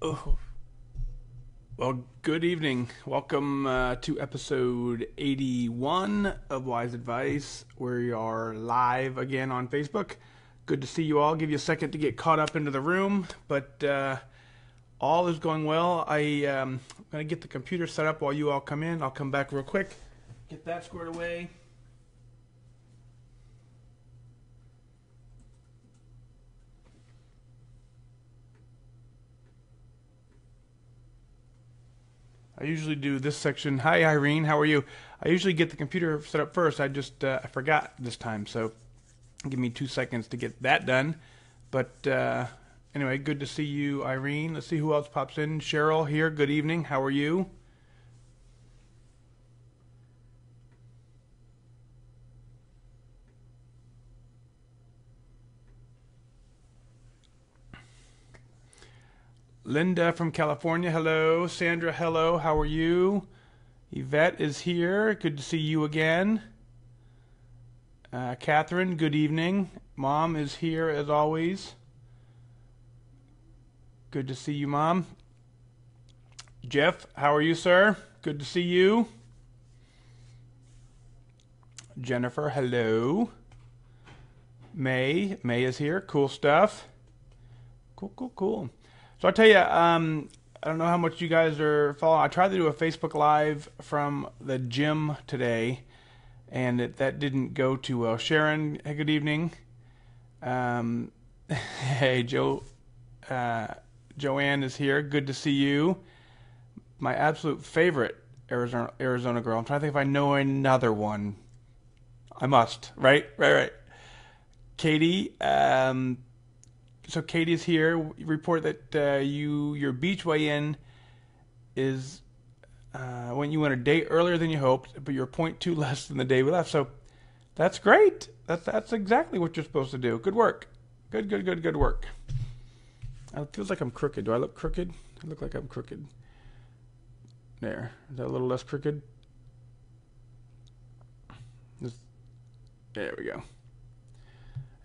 Oh, well, good evening. Welcome to episode 81 of Wise Advice. We are live again on Facebook. Good to see you all. Give you a second to get caught up into the room, but all is going well. I'm going to get the computer set up while you all come in. I'll come back real quick, get that squared away. I usually do this section. Hi, Irene. How are you? I usually get the computer set up first. I forgot this time, so give me 2 seconds to get that done. But anyway, good to see you, Irene. Let's see who else pops in. Cheryl here. Good evening. How are you? Linda from California. Hello. Sandra. Hello. How are you? Yvette is here. Good to see you again. Catherine, good evening. Mom is here as always. Good to see you, Mom. Jeff, how are you, sir? Good to see you. Jennifer, hello. May is here. Cool stuff. Cool. So I'll tell you, I don't know how much you guys are following. I tried to do a Facebook Live from the gym today, and that didn't go too well. Sharon, hey, good evening. Hey, Joanne is here. Good to see you. My absolute favorite Arizona girl. I'm trying to think if I know another one. I must. Right. Katie. So Katie's here. Report that your beach weigh-in is when you went a day earlier than you hoped, but you're point 0.2 less than the day we left. So that's great. That's exactly what you're supposed to do. Good work. Good work. It feels like I'm crooked. Do I look crooked? I look like I'm crooked. There. Is that a little less crooked? There we go.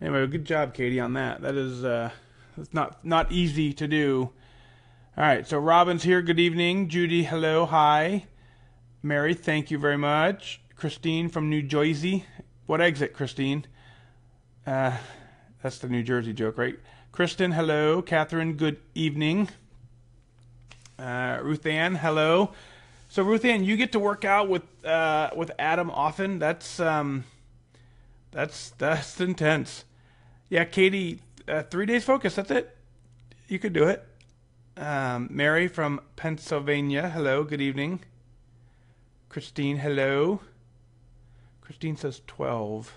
Anyway, good job, Katie, on that. That is it's not easy to do. All right, so Robin's here. Good evening. Judy, hello, hi. Mary, thank you very much. Christine from New Jersey. What exit, Christine? That's the New Jersey joke, right? Kristen, hello. Catherine, good evening. Ruth Ann, hello. So Ruth Ann, you get to work out with Adam often. That's intense. Yeah, Katie, 3 days focus. That's it. You could do it. Mary from Pennsylvania. Hello. Good evening. Christine. Hello. Christine says 12.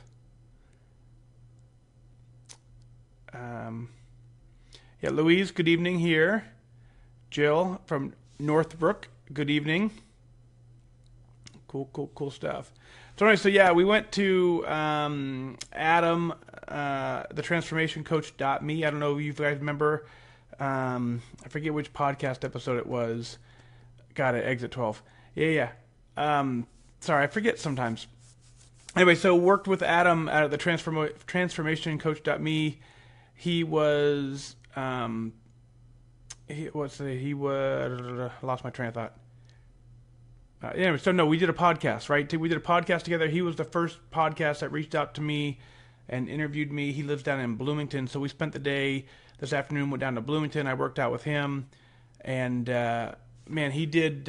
Yeah, Louise. Good evening here. Jill from Northbrook. Good evening. Cool stuff. So anyway, so yeah, we went to Adam, the transformation coach.me. I don't know if you guys remember. I forget which podcast episode it was. Got it, exit 12. Yeah. Sorry, I forget sometimes. Anyway, so worked with Adam at the transformation coach.me. He was lost my train of thought. Anyway, so no, we did a podcast, right? We did a podcast together. He was the first podcast that reached out to me and interviewed me. He lives down in Bloomington, so we spent the day this afternoon. Went down to Bloomington. I worked out with him, and man, he did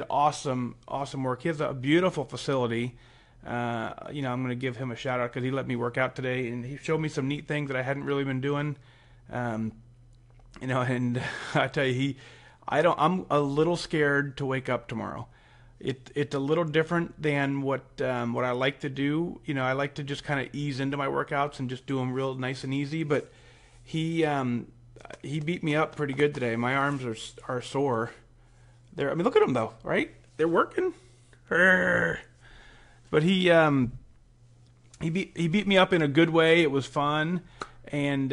awesome work. He has a beautiful facility. I'm going to give him a shout out because he let me work out today, and he showed me some neat things that I hadn't really been doing. And I tell you, I'm a little scared to wake up tomorrow. It's a little different than what I like to do. I like to just kind of ease into my workouts and just do them real nice and easy. But he beat me up pretty good today. My arms are sore. Look at them though, right? They're working. But he beat me up in a good way. It was fun. And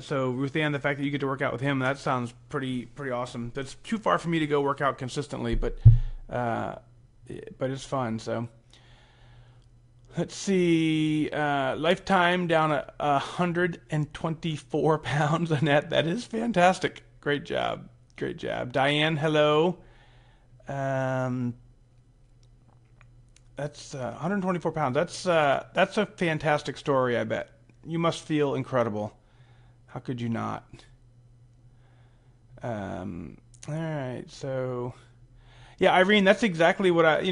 so Ruth Ann, the fact that you get to work out with him, that sounds pretty awesome. That's too far for me to go work out consistently, but it's fun. So let's see, lifetime down at 124 pounds, Annette. That is fantastic. Great job. Great job. Diane, hello. That's 124 pounds. That's a fantastic story, I bet. You must feel incredible. How could you not? All right, so yeah, Irene, that's exactly what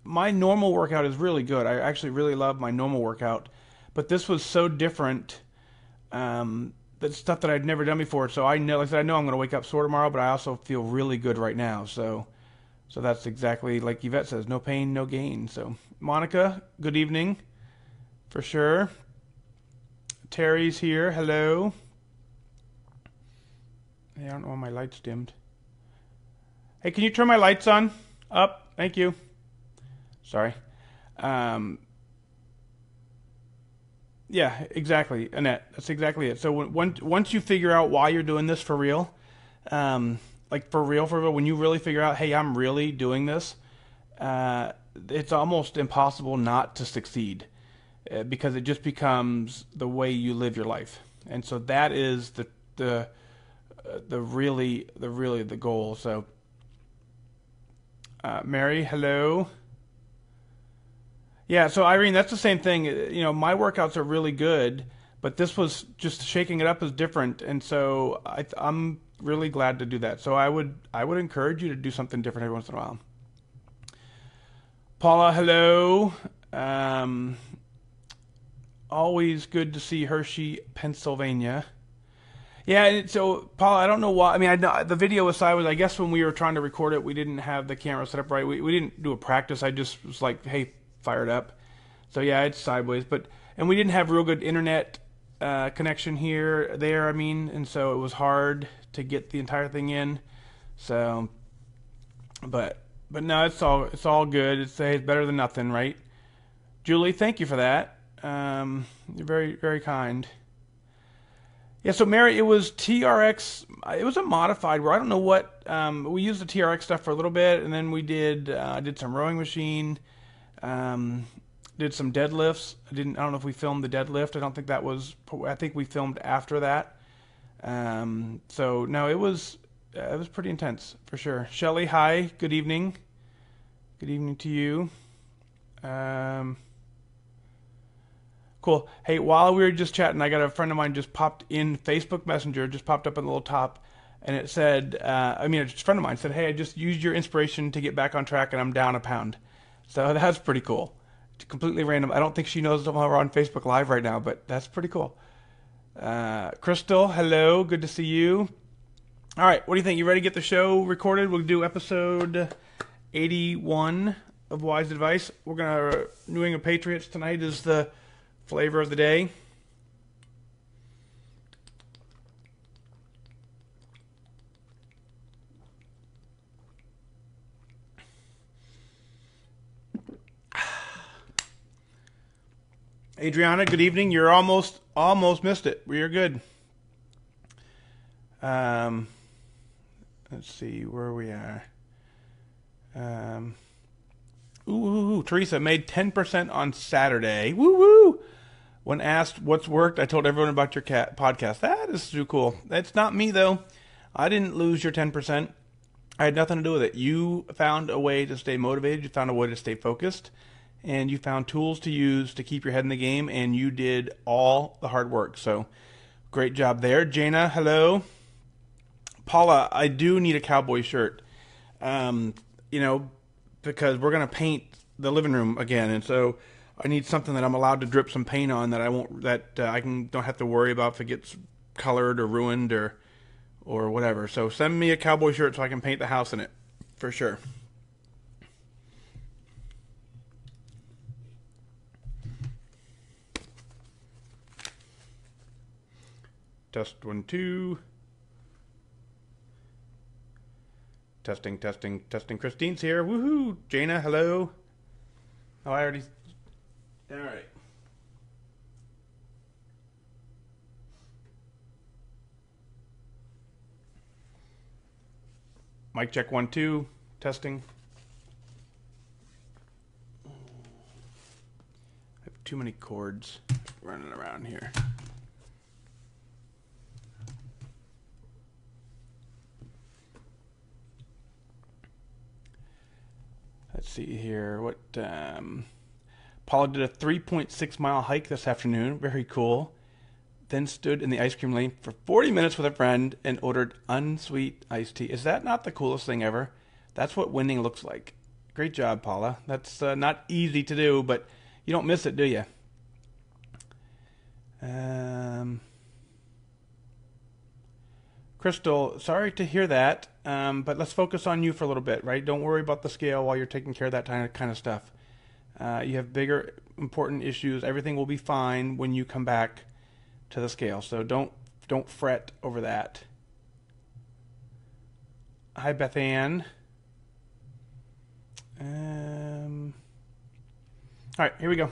my normal workout is really good. I actually really love my normal workout, but this was so different. That's stuff that I'd never done before. So I know, like I said, I know I'm going to wake up sore tomorrow, but I also feel really good right now. So that's exactly like Yvette says, no pain, no gain. So Monica, good evening, for sure. Terry's here. Hello. Hey, I don't know why my lights dimmed. Hey, can you turn my lights on? Up. Thank you. Sorry. Yeah, exactly, Annette. That's exactly it. So once you figure out why you're doing this for real, like for real, when you really figure out, hey, I'm really doing this, it's almost impossible not to succeed, because it just becomes the way you live your life. And so that is the really the goal. So Mary, hello. Yeah, so Irene, that's the same thing. You know, my workouts are really good, but this was just shaking it up is different, and so I'm really glad to do that. So I would encourage you to do something different every once in a while. Paula, hello. Always good to see Hershey, Pennsylvania. Yeah, so Paula, I don't know why. I mean, I know the video was sideways. I guess when we were trying to record it, we didn't have the camera set up right. We didn't do a practice. I just was like, hey, fire it up. So yeah, it's sideways. And we didn't have real good internet connection there. I mean, and so it was hard to get the entire thing in. So, but no, it's all good. It's better than nothing, right? Julie, thank you for that. You're very, very kind. Yeah, so Mary, it was TRX. It was a modified where I don't know what. We used the TRX stuff for a little bit, and then we did some rowing machine, did some deadlifts. I don't know if we filmed the deadlift. I don't think that was. I think we filmed after that. So no, it was pretty intense for sure. Shelly, hi, good evening. Good evening to you. Cool. Hey, while we were just chatting, I got a friend of mine just popped in Facebook Messenger, just popped up in the little top, and it said, a friend of mine said, hey, I just used your inspiration to get back on track, and I'm down a pound. So that's pretty cool. It's completely random. I don't think she knows that we're on Facebook Live right now, but that's pretty cool. Crystal, hello. Good to see you. All right, what do you think? You ready to get the show recorded? We'll do episode 81 of Wise Advice. We're New England Patriots tonight is the flavor of the day. Adriana, good evening. You're almost missed it. You're good. Let's see where we are. Teresa made 10% on Saturday. Woo woo! When asked what's worked, I told everyone about your podcast. That is too cool. That's not me, though. I didn't lose your 10%. I had nothing to do with it. You found a way to stay motivated. You found a way to stay focused. And you found tools to use to keep your head in the game. And you did all the hard work. So, great job there. Jana, hello. Paula, I do need a cowboy shirt. Because we're going to paint the living room again. And so I need something that I'm allowed to drip some paint on that I don't have to worry about if it gets colored or ruined or whatever. So send me a cowboy shirt so I can paint the house in it for sure. Test 1 2. Testing. Christine's here. Woohoo! Jana, hello. Oh, I already. All right. Mic check 1 2. Testing. I have too many cords running around here. see here. What Paula did a 3.6 mile hike this afternoon. Very cool. Then stood in the ice cream lane for 40 minutes with a friend and ordered unsweet iced tea. Is that not the coolest thing ever? That's what winning looks like. Great job, Paula. That's not easy to do, but you don't miss it, do you? Crystal, sorry to hear that, but let's focus on you for a little bit, right? Don't worry about the scale while you're taking care of that kind of stuff. You have bigger, important issues. Everything will be fine when you come back to the scale, so don't fret over that. Hi, Beth Ann. All right, here we go.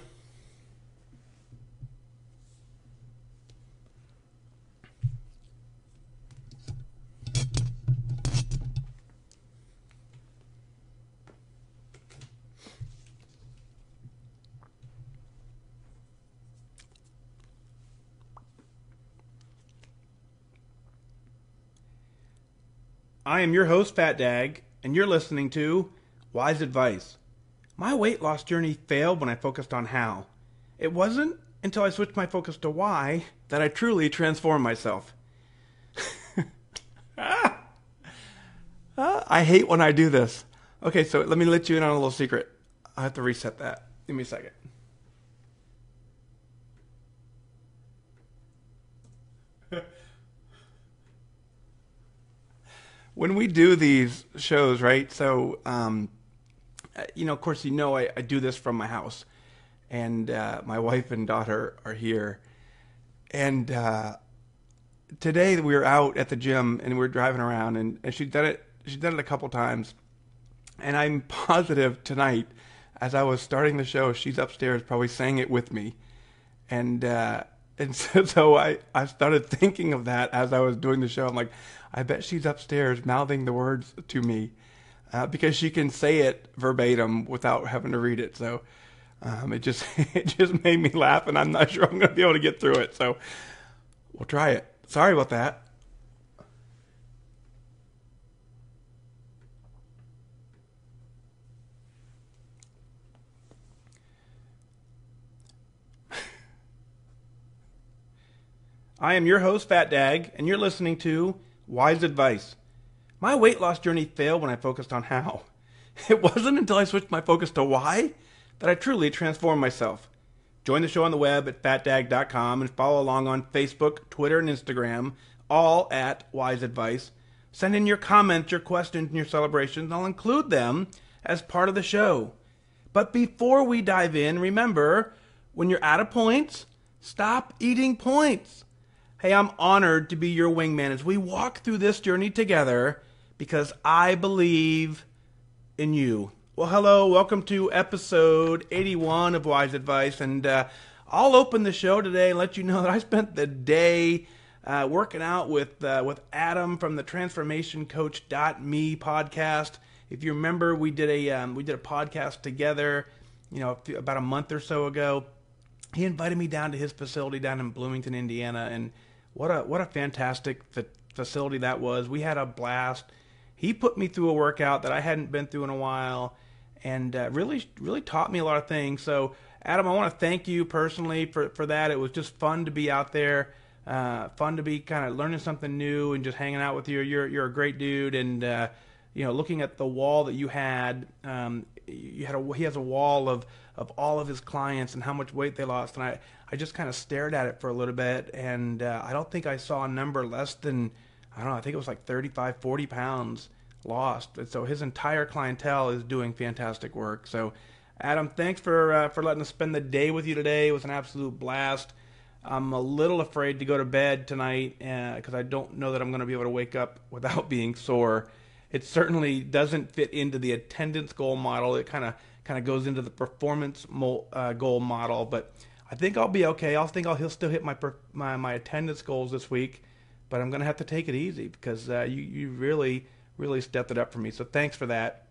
I am your host, FatDag, and you're listening to Wise Advice. My weight loss journey failed when I focused on how. It wasn't until I switched my focus to why that I truly transformed myself. I hate when I do this. Okay, so let me let you in on a little secret. I have to reset that. Give me a second. When we do these shows, right? So, of course, I do this from my house, and my wife and daughter are here. And today we were out at the gym and we were driving around, and she's done it. She's done it a couple times, and I'm positive tonight, as I was starting the show, she's upstairs probably saying it with me, and so I started thinking of that as I was doing the show. I'm like, I bet she's upstairs mouthing the words to me because she can say it verbatim without having to read it. So it just made me laugh, and I'm not sure I'm going to be able to get through it. So we'll try it. Sorry about that. I am your host, FatDag, and you're listening to Wise Advice. My weight loss journey failed when I focused on how. It wasn't until I switched my focus to why that I truly transformed myself. Join the show on the web at FatDag.com and follow along on Facebook, Twitter, and Instagram, all at Wise Advice. Send in your comments, your questions, and your celebrations. I'll include them as part of the show. But before we dive in, remember, when you're out of points, stop eating points. Hey, I'm honored to be your wingman as we walk through this journey together because I believe in you. Well, hello, welcome to episode 81 of Wise Advice, and I'll open the show today and let you know that I spent the day working out with Adam from the TransformationCoach.me podcast. If you remember, we did a podcast together, about a month or so ago. He invited me down to his facility down in Bloomington, Indiana, and what a fantastic facility that was. We had a blast. He put me through a workout that I hadn't been through in a while, and really taught me a lot of things. So, Adam, I want to thank you personally for that. It was just fun to be out there, fun to be kind of learning something new and just hanging out with you. You're a great dude, and looking at the wall that you had, he has a wall of all of his clients and how much weight they lost, and I just kind of stared at it for a little bit, and I don't think I saw a number less than, I think it was like 35, 40 pounds lost. And so his entire clientele is doing fantastic work. So, Adam, thanks for letting us spend the day with you today. It was an absolute blast. I'm a little afraid to go to bed tonight because I don't know that I'm going to be able to wake up without being sore. It certainly doesn't fit into the attendance goal model. It kind of goes into the performance goal model, but I think I'll be okay. He'll still hit my attendance goals this week, but I'm going to have to take it easy because you really stepped it up for me. So thanks for that.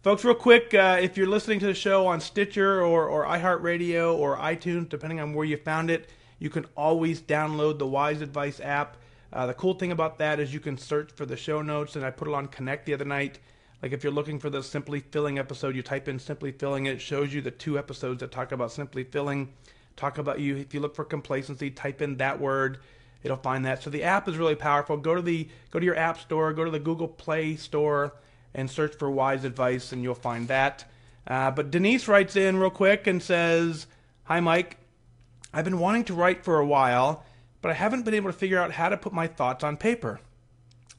Folks, real quick, if you're listening to the show on Stitcher or iHeartRadio or iTunes, depending on where you found it, you can always download the Wise Advice app. The cool thing about that is you can search for the show notes, and I put it on Connect the other night. Like if you're looking for the Simply Filling episode, you type in Simply Filling, and it shows you the 2 episodes that talk about Simply Filling, talk about you. If you look for complacency, type in that word, it'll find that. So the app is really powerful. Go to your app store, go to the Google Play Store, and search for Wise Advice, and you'll find that. But Denise writes in real quick and says, "Hi Mike, I've been wanting to write for a while, but I haven't been able to figure out how to put my thoughts on paper.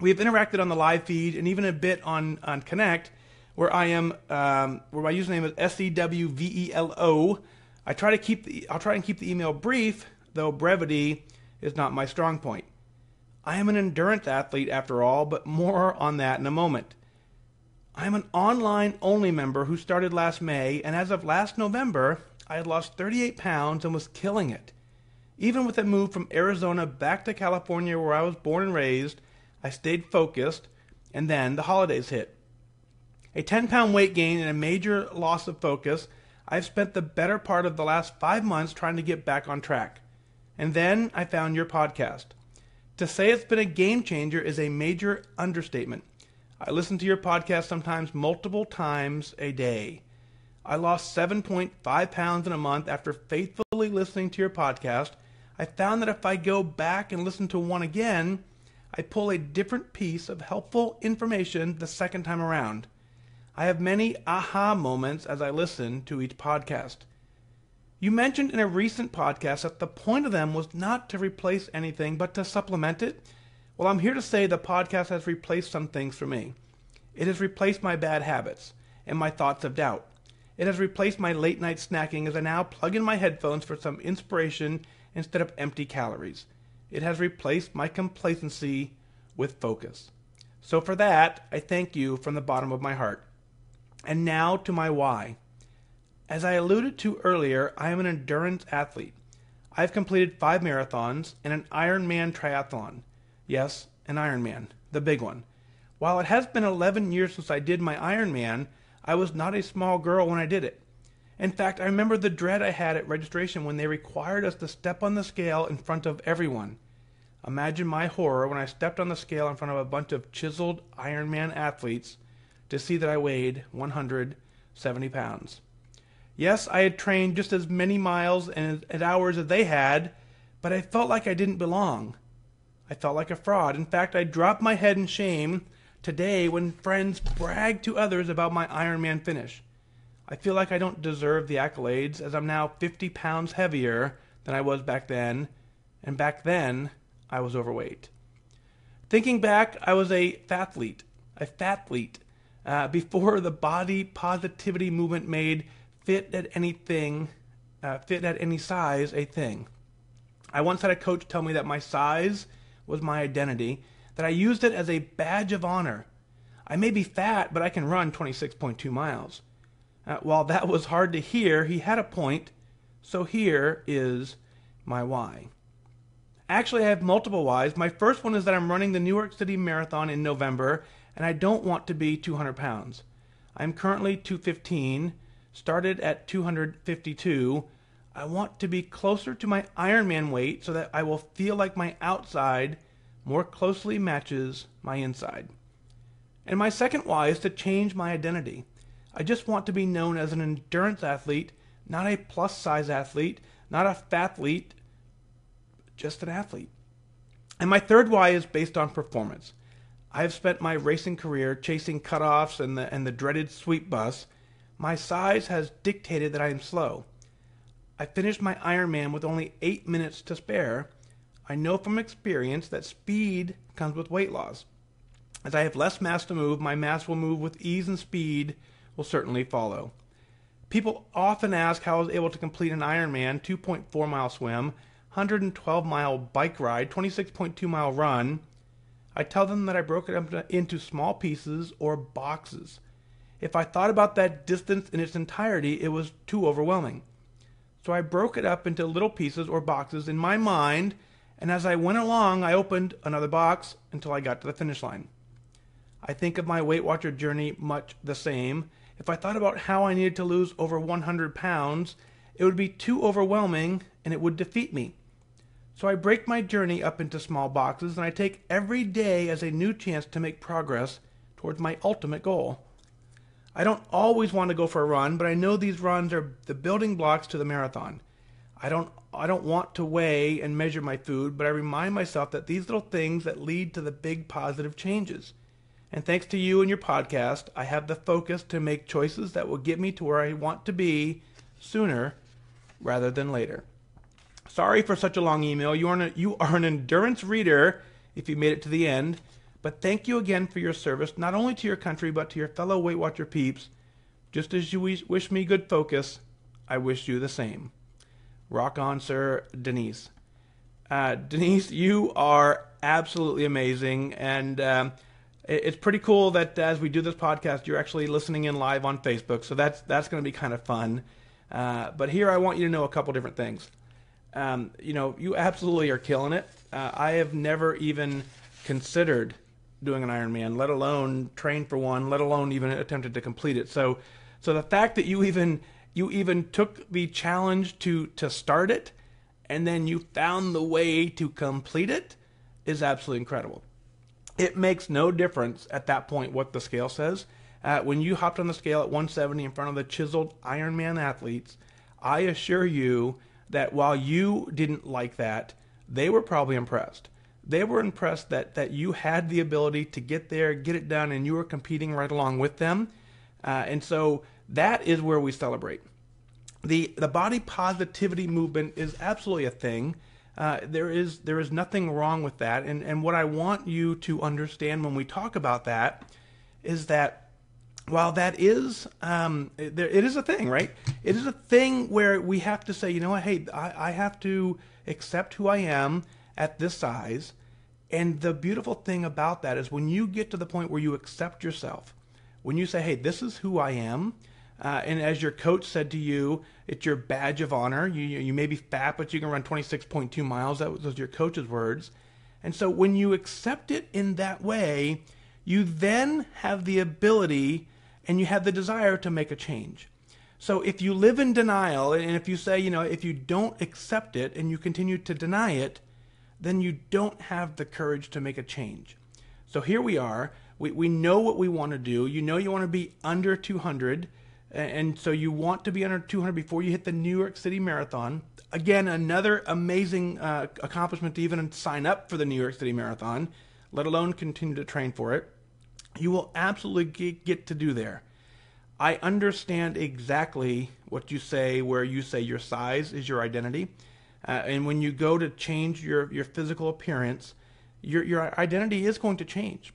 We have interacted on the live feed and even a bit on Connect, where I am, where my username is SEWVELO. I'll try and keep the email brief, though brevity is not my strong point. I am an endurance athlete after all, but more on that in a moment. I am an online-only member who started last May, and as of last November, I had lost 38 pounds and was killing it. Even with a move from Arizona back to California where I was born and raised, I stayed focused, and then the holidays hit. A 10-pound weight gain and a major loss of focus. I've spent the better part of the last 5 months trying to get back on track. And then I found your podcast. To say it's been a game changer is a major understatement. I listen to your podcast sometimes multiple times a day. I lost 7.5 pounds in a month after faithfully listening to your podcast. I found that if I go back and listen to one again, I pull a different piece of helpful information the second time around. I have many aha moments as I listen to each podcast. You mentioned in a recent podcast that the point of them was not to replace anything but to supplement it. Well, I'm here to say the podcast has replaced some things for me. It has replaced my bad habits and my thoughts of doubt. It has replaced my late night snacking as I now plug in my headphones for some inspiration instead of empty calories. It has replaced my complacency with focus. So for that, I thank you from the bottom of my heart. And now to my why. As I alluded to earlier, I am an endurance athlete. I've completed 5 marathons and an IronMan triathlon. Yes, an Ironman, the big one. While it has been 11 years since I did my Ironman, I was not a small girl when I did it. In fact, I remember the dread I had at registration when they required us to step on the scale in front of everyone. Imagine my horror when I stepped on the scale in front of a bunch of chiseled Ironman athletes to see that I weighed 170 pounds. Yes, I had trained just as many miles and hours as they had, but I felt like I didn't belong. I felt like a fraud. In fact, I dropped my head in shame today when friends brag to others about my Ironman finish. I feel like I don't deserve the accolades as I'm now 50 pounds heavier than I was back then, and back then I was overweight. Thinking back, I was a fathlete, before the body positivity movement made fit at any size a thing. I once had a coach tell me that my size was my identity, that I used it as a badge of honor. I may be fat, but I can run 26.2 miles. While that was hard to hear, he had a point, so here is my why. Actually, I have multiple whys. My first one is that I'm running the New York City Marathon in November, and I don't want to be 200 pounds. I'm currently 215, started at 252. I want to be closer to my Ironman weight so that I will feel like my outside more closely matches my inside. And my second why is to change my identity. I just want to be known as an endurance athlete, not a plus-size athlete, not a fathlete, just an athlete. And my third why is based on performance. I have spent my racing career chasing cutoffs and the dreaded sweep bus. My size has dictated that I am slow. I finished my Ironman with only 8 minutes to spare. I know from experience that speed comes with weight loss. As I have less mass to move, my mass will move with ease and speed will certainly follow. People often ask how I was able to complete an Ironman, 2.4 mile swim, 112 mile bike ride, 26.2 mile run. I tell them that I broke it up into small pieces or boxes. If I thought about that distance in its entirety, it was too overwhelming. So I broke it up into little pieces or boxes in my mind, and as I went along, I opened another box until I got to the finish line. I think of my Weight Watcher journey much the same. If I thought about how I needed to lose over 100 pounds, it would be too overwhelming and it would defeat me. So I break my journey up into small boxes, and I take every day as a new chance to make progress towards my ultimate goal. I don't always want to go for a run, but I know these runs are the building blocks to the marathon. I don't want to weigh and measure my food, but I remind myself that these little things that lead to the big positive changes. And thanks to you and your podcast, I have the focus to make choices that will get me to where I want to be sooner rather than later. Sorry for such a long email. You are an endurance reader if you made it to the end. But thank you again for your service, not only to your country, but to your fellow Weight Watcher peeps. Just as you wish me good focus, I wish you the same. Rock on, sir. Denise. Denise, you are absolutely amazing. And it's pretty cool that as we do this podcast, you're actually listening in live on Facebook. So that's going to be kind of fun. But here I want you to know a couple different things. You absolutely are killing it. I have never even considered doing an Ironman, let alone train for one, let alone even attempted to complete it. So the fact that you even took the challenge to start it, and then you found the way to complete it, is absolutely incredible. It makes no difference at that point what the scale says. When you hopped on the scale at 170 in front of the chiseled Ironman athletes, I assure you that while you didn't like that, they were probably impressed. They were impressed that you had the ability to get there, get it done, and you were competing right along with them. And so that is where we celebrate. The body positivity movement is absolutely a thing. There is nothing wrong with that. And what I want you to understand when we talk about that is that while that is, it is a thing, right? It is a thing where we have to say, you know what, hey, I have to accept who I am at this size. And the beautiful thing about that is when you get to the point where you accept yourself, when you say, hey, this is who I am, and as your coach said to you, it's your badge of honor. You may be fat, but you can run 26.2 miles. Those are your coach's words. And so when you accept it in that way, you then have the ability and you have the desire to make a change. So if you live in denial, and if you say, if you don't accept it and you continue to deny it, then you don't have the courage to make a change. So here we are. We know what we want to do. You want to be under 200. And so you want to be under 200 before you hit the New York City Marathon. Again, another amazing accomplishment to even sign up for the New York City Marathon, let alone continue to train for it. You will absolutely get to do there. I understand exactly what you say, where you say your size is your identity. And when you go to change your physical appearance, your identity is going to change.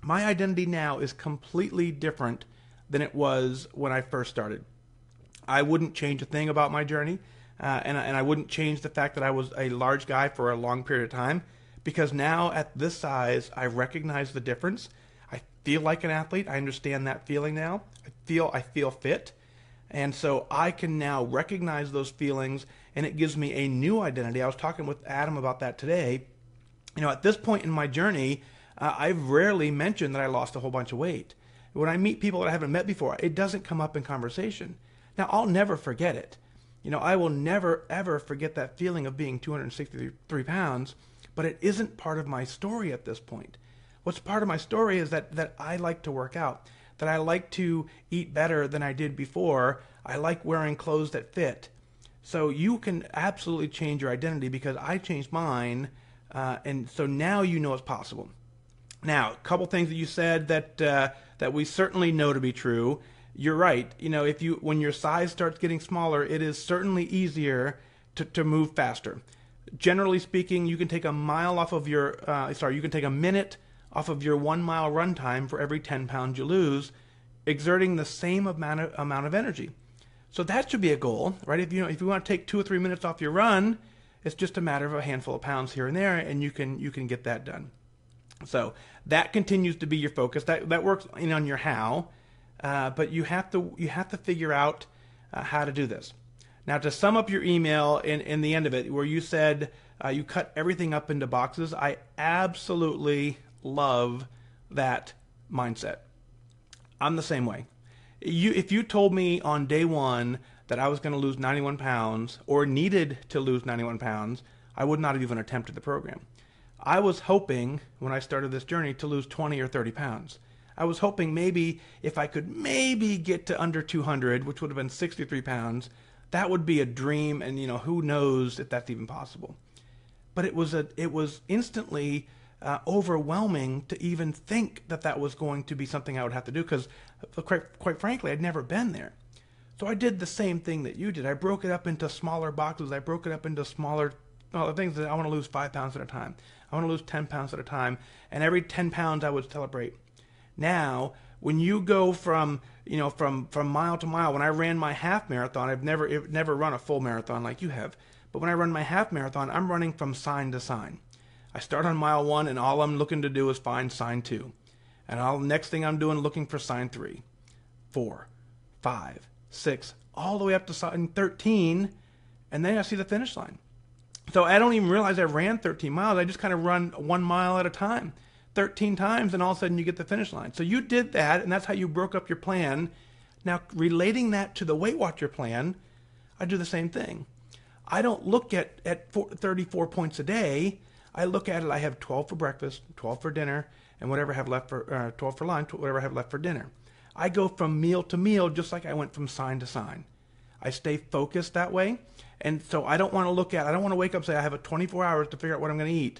My identity now is completely different than it was when I first started. I wouldn't change a thing about my journey, and I wouldn't change the fact that I was a large guy for a long period of time, because now at this size, I recognize the difference. I feel like an athlete. I understand that feeling now. I feel fit, and so I can now recognize those feelings, and it gives me a new identity. I was talking with Adam about that today. At this point in my journey, I've rarely mentioned that I lost a whole bunch of weight. When I meet people that I haven't met before, it doesn't come up in conversation. Now, I'll never forget it. I will never, ever forget that feeling of being 263 pounds, but it isn't part of my story at this point. What's part of my story is that I like to work out, that I like to eat better than I did before. I like wearing clothes that fit. So you can absolutely change your identity because I changed mine, and so now you know it's possible. Now, a couple things that you said that we certainly know to be true. You're right. When your size starts getting smaller, it is certainly easier to move faster. Generally speaking, you can take a mile off of your, you can take a minute off of your 1 mile run time for every 10 pounds you lose, exerting the same amount of energy. So that should be a goal, right? If you want to take 2 or 3 minutes off your run, it's just a matter of a handful of pounds here and there, and you can get that done. So that continues to be your focus. That works on your how, but you have to figure out how to do this. Now, to sum up your email in the end of it, where you said you cut everything up into boxes, I absolutely love that mindset. I'm the same way. If you told me on day one that I was going to lose 91 pounds or needed to lose 91 pounds, I would not have even attempted the program. I was hoping when I started this journey to lose 20 or 30 pounds. I was hoping maybe if I could maybe get to under 200, which would have been 63 pounds, that would be a dream. And, who knows if that's even possible. But it was instantly overwhelming to even think that was going to be something I would have to do, because quite frankly, I'd never been there. So I did the same thing that you did. I broke it up into smaller boxes. I broke it up into smaller things. That I want to lose 5 pounds at a time. I want to lose 10 pounds at a time. And every 10 pounds I would celebrate. Now, when you go from mile to mile, when I ran my half marathon, I've never run a full marathon like you have. But when I run my half marathon, I'm running from sign to sign. I start on mile 1, and all I'm looking to do is find sign 2. And next thing I'm doing, looking for sign 3, 4, 5, 6, all the way up to sign 13, and then I see the finish line. So I don't even realize I ran 13 miles. I just kind of run 1 mile at a time, 13 times, and all of a sudden you get the finish line. So you did that, and that's how you broke up your plan. Now, relating that to the Weight Watcher plan, I do the same thing. I don't look at 34 points a day. I look at it, I have 12 for breakfast, 12 for dinner, and whatever I have left for 12 for lunch, whatever I have left for dinner. I go from meal to meal just like I went from sign to sign. I stay focused that way. And so I don't want to wake up and say I have 24 hours to figure out what I'm going to eat.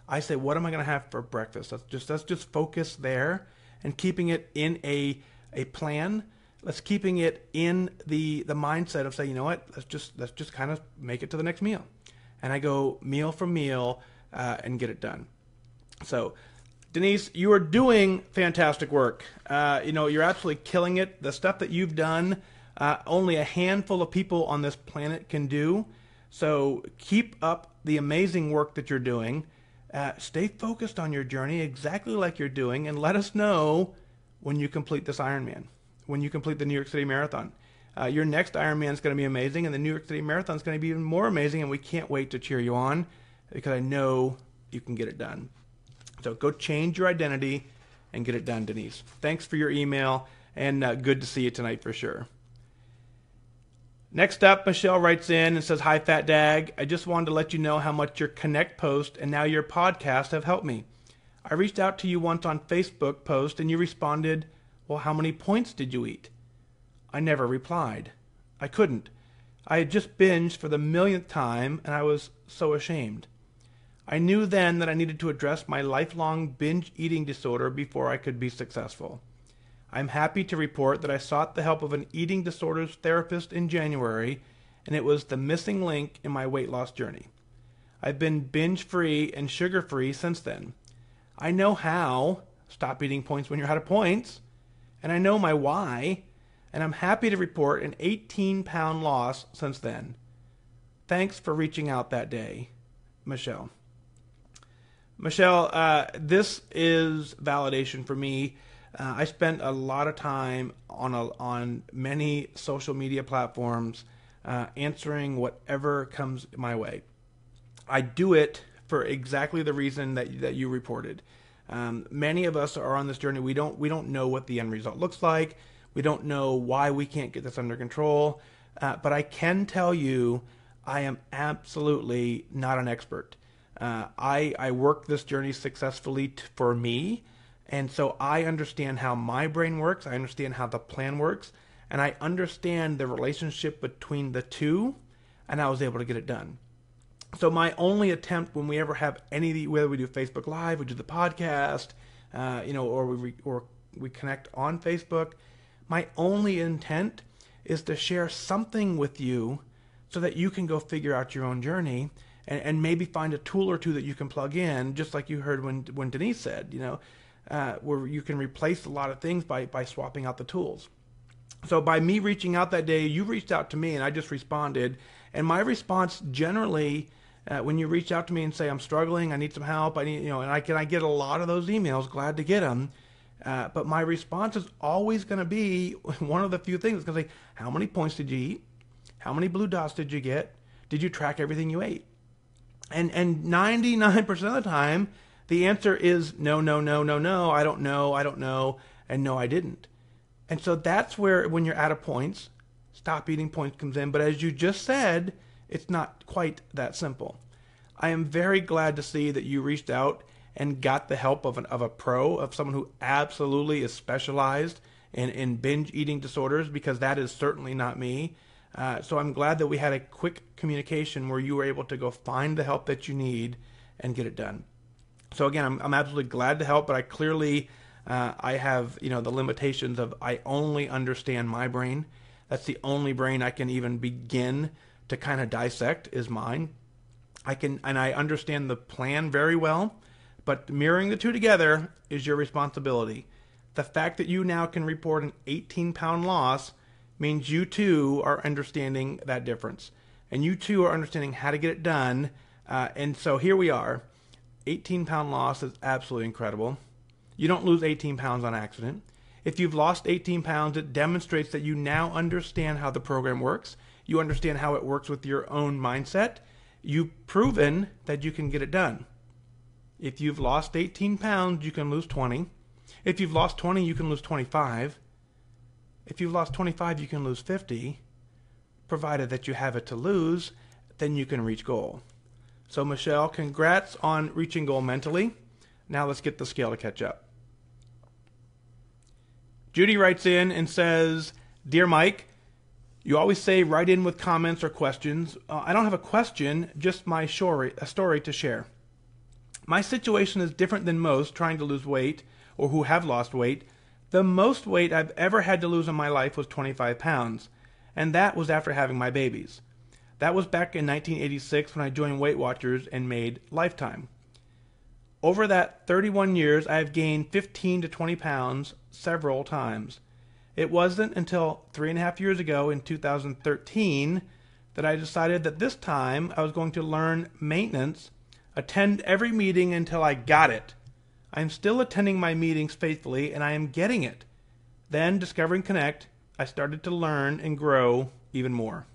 I say, what am I going to have for breakfast? Let's just focus there, and keeping it in a plan. Let's keeping it in the mindset of say, you know what, let's just kind of make it to the next meal. And I go meal for meal and get it done. So Denise, you are doing fantastic work. You're absolutely killing it. The stuff that you've done, only a handful of people on this planet can do. So keep up the amazing work that you're doing. Stay focused on your journey exactly like you're doing, and let us know when you complete this Ironman, when you complete the New York City Marathon. Your next Ironman is going to be amazing, and the New York City Marathon is going to be even more amazing, and we can't wait to cheer you on because I know you can get it done. So go change your identity and get it done, Denise. Thanks for your email, and good to see you tonight for sure. Next up, Michelle writes in and says, "Hi, FatDag. I just wanted to let you know how much your Connect post and now your podcast have helped me. I reached out to you once on Facebook post, and you responded, 'Well, how many points did you eat?' I never replied. I couldn't. I had just binged for the millionth time, and I was so ashamed. I knew then that I needed to address my lifelong binge eating disorder before I could be successful. I'm happy to report that I sought the help of an eating disorders therapist in January, and it was the missing link in my weight loss journey. I've been binge-free and sugar-free since then. I know how, stop eating points when you're out of points, and I know my why, and I'm happy to report an 18-pound loss since then. Thanks for reaching out that day, Michelle." Michelle, this is validation for me. I spent a lot of time on many social media platforms answering whatever comes my way. I do it for exactly the reason that you reported. Many of us are on this journey. We don't know what the end result looks like. We don't know why we can't get this under control. But I can tell you, I am absolutely not an expert. I work this journey successfully for me, and so I understand how my brain works, I understand how the plan works, and I understand the relationship between the two, and I was able to get it done. So my only attempt when we ever have whether we do Facebook Live, we do the podcast, or we connect on Facebook, my only intent is to share something with you so that you can go figure out your own journey. And maybe find a tool or two that you can plug in, just like you heard when Denise said, where you can replace a lot of things by swapping out the tools. So by me reaching out that day, you reached out to me, and I just responded. And my response generally, when you reach out to me and say, I'm struggling, I need some help, and I get a lot of those emails, glad to get them. But my response is always going to be one of the few things. It's going to say, how many points did you eat? How many blue dots did you get? Did you track everything you ate? And 99% of the time, the answer is no, I don't know, and no, I didn't. And so that's where, when you're out of points, stop eating points comes in. But as you just said, it's not quite that simple. I am very glad to see that you reached out and got the help of a pro, of someone who absolutely is specialized in binge eating disorders, because that is certainly not me. So I'm glad that we had a quick communication where you were able to go find the help that you need and get it done. So again, I'm absolutely glad to help, but I clearly I have the limitations of, I only understand my brain. That's the only brain I can even begin to kind of dissect, is mine. I understand the plan very well, but mirroring the two together is your responsibility. The fact that you now can report an 18-pound loss means you too are understanding that difference, and you too are understanding how to get it done. And so here we are. 18-pound loss is absolutely incredible. You don't lose 18 pounds on accident. If you've lost 18 pounds, it demonstrates that you now understand how the program works. You understand how it works with your own mindset. You've proven that you can get it done. If you've lost 18 pounds, you can lose 20. If you've lost 20, you can lose 25. If you've lost 25, you can lose 50. Provided that you have it to lose, then you can reach goal. So Michelle, congrats on reaching goal mentally. Now let's get the scale to catch up. Judy writes in and says, "Dear Mike, you always say write in with comments or questions. I don't have a question, just a story to share. My situation is different than most trying to lose weight or who have lost weight. The most weight I've ever had to lose in my life was 25 pounds, and that was after having my babies. That was back in 1986 when I joined Weight Watchers and made Lifetime. Over that 31 years, I have gained 15 to 20 pounds several times. It wasn't until 3.5 years ago in 2013 that I decided that this time I was going to learn maintenance, attend every meeting until I got it. I'm still attending my meetings faithfully, and I am getting it. Then, discovering Connect, I started to learn and grow even more.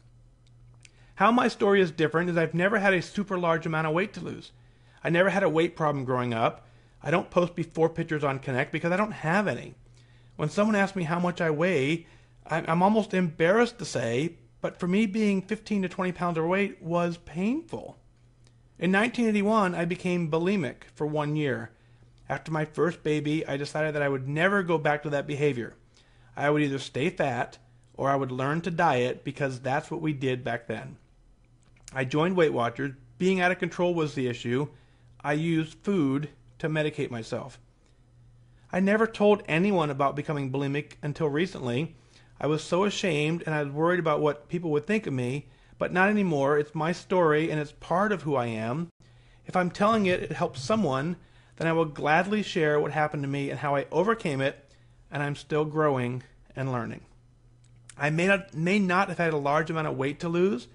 How my story is different is I've never had a super large amount of weight to lose. I never had a weight problem growing up. I don't post before pictures on Connect because I don't have any. When someone asks me how much I weigh, I'm almost embarrassed to say, but for me, being 15 to 20 pounds overweight was painful. In 1981, I became bulimic for 1 year. After my first baby, I decided that I would never go back to that behavior. I would either stay fat or I would learn to diet, because that's what we did back then. I joined Weight Watchers. Being out of control was the issue. I used food to medicate myself. I never told anyone about becoming bulimic until recently. I was so ashamed and I was worried about what people would think of me, but not anymore. It's my story and it's part of who I am. If I'm telling it, it helps someone, then I will gladly share what happened to me and how I overcame it, and I'm still growing and learning. I may not have had a large amount of weight to lose,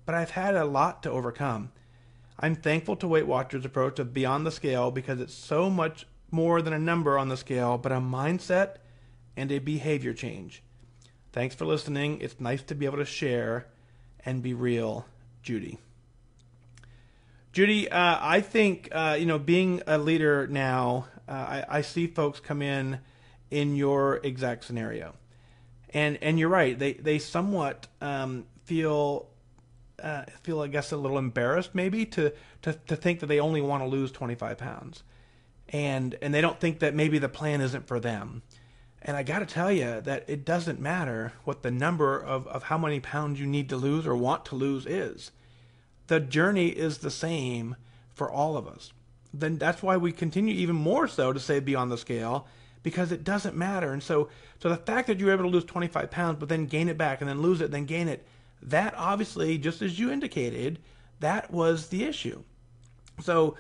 but I've had a lot to overcome. I'm thankful to Weight Watchers' approach of Beyond the Scale, because it's so much more than a number on the scale, but a mindset and a behavior change. Thanks for listening. It's nice to be able to share and be real, Judy." Judy, I think, being a leader now, I see folks come in your exact scenario. And you're right. They somewhat feel, I guess, a little embarrassed maybe to think that they only want to lose 25 pounds. And they don't think that maybe the plan isn't for them. And I got to tell you that it doesn't matter what the number of how many pounds you need to lose or want to lose is. The journey is the same for all of us. Then that's why we continue even more so to say Beyond the Scale, because it doesn't matter. And so the fact that you're able to lose 25 pounds, but then gain it back and then lose it, then gain it, that obviously, just as you indicated, that was the issue. So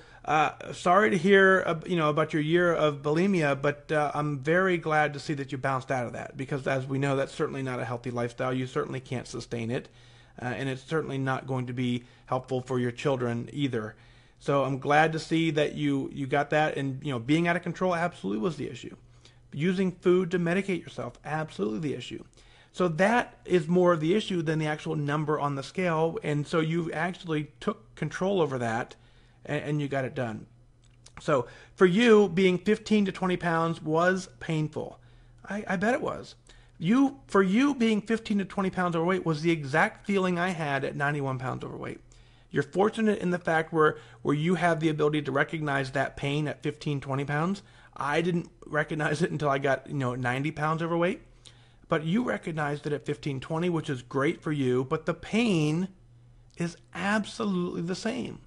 sorry to hear, about your year of bulimia, but I'm very glad to see that you bounced out of that, because as we know, that's certainly not a healthy lifestyle. You certainly can't sustain it, and it's certainly not going to be helpful for your children either. So I'm glad to see that you got that, and being out of control absolutely was the issue. Using food to medicate yourself, absolutely the issue. So that is more of the issue than the actual number on the scale, and so you actually took control over that, and you got it done. So for you, being 15 to 20 pounds was painful. I bet it was. For you, being 15 to 20 pounds overweight was the exact feeling I had at 91 pounds overweight. You're fortunate in the fact where you have the ability to recognize that pain at 15, 20 pounds. I didn't recognize it until I got 90 pounds overweight. But you recognized it at 15, 20, which is great for you. But the pain is absolutely the same.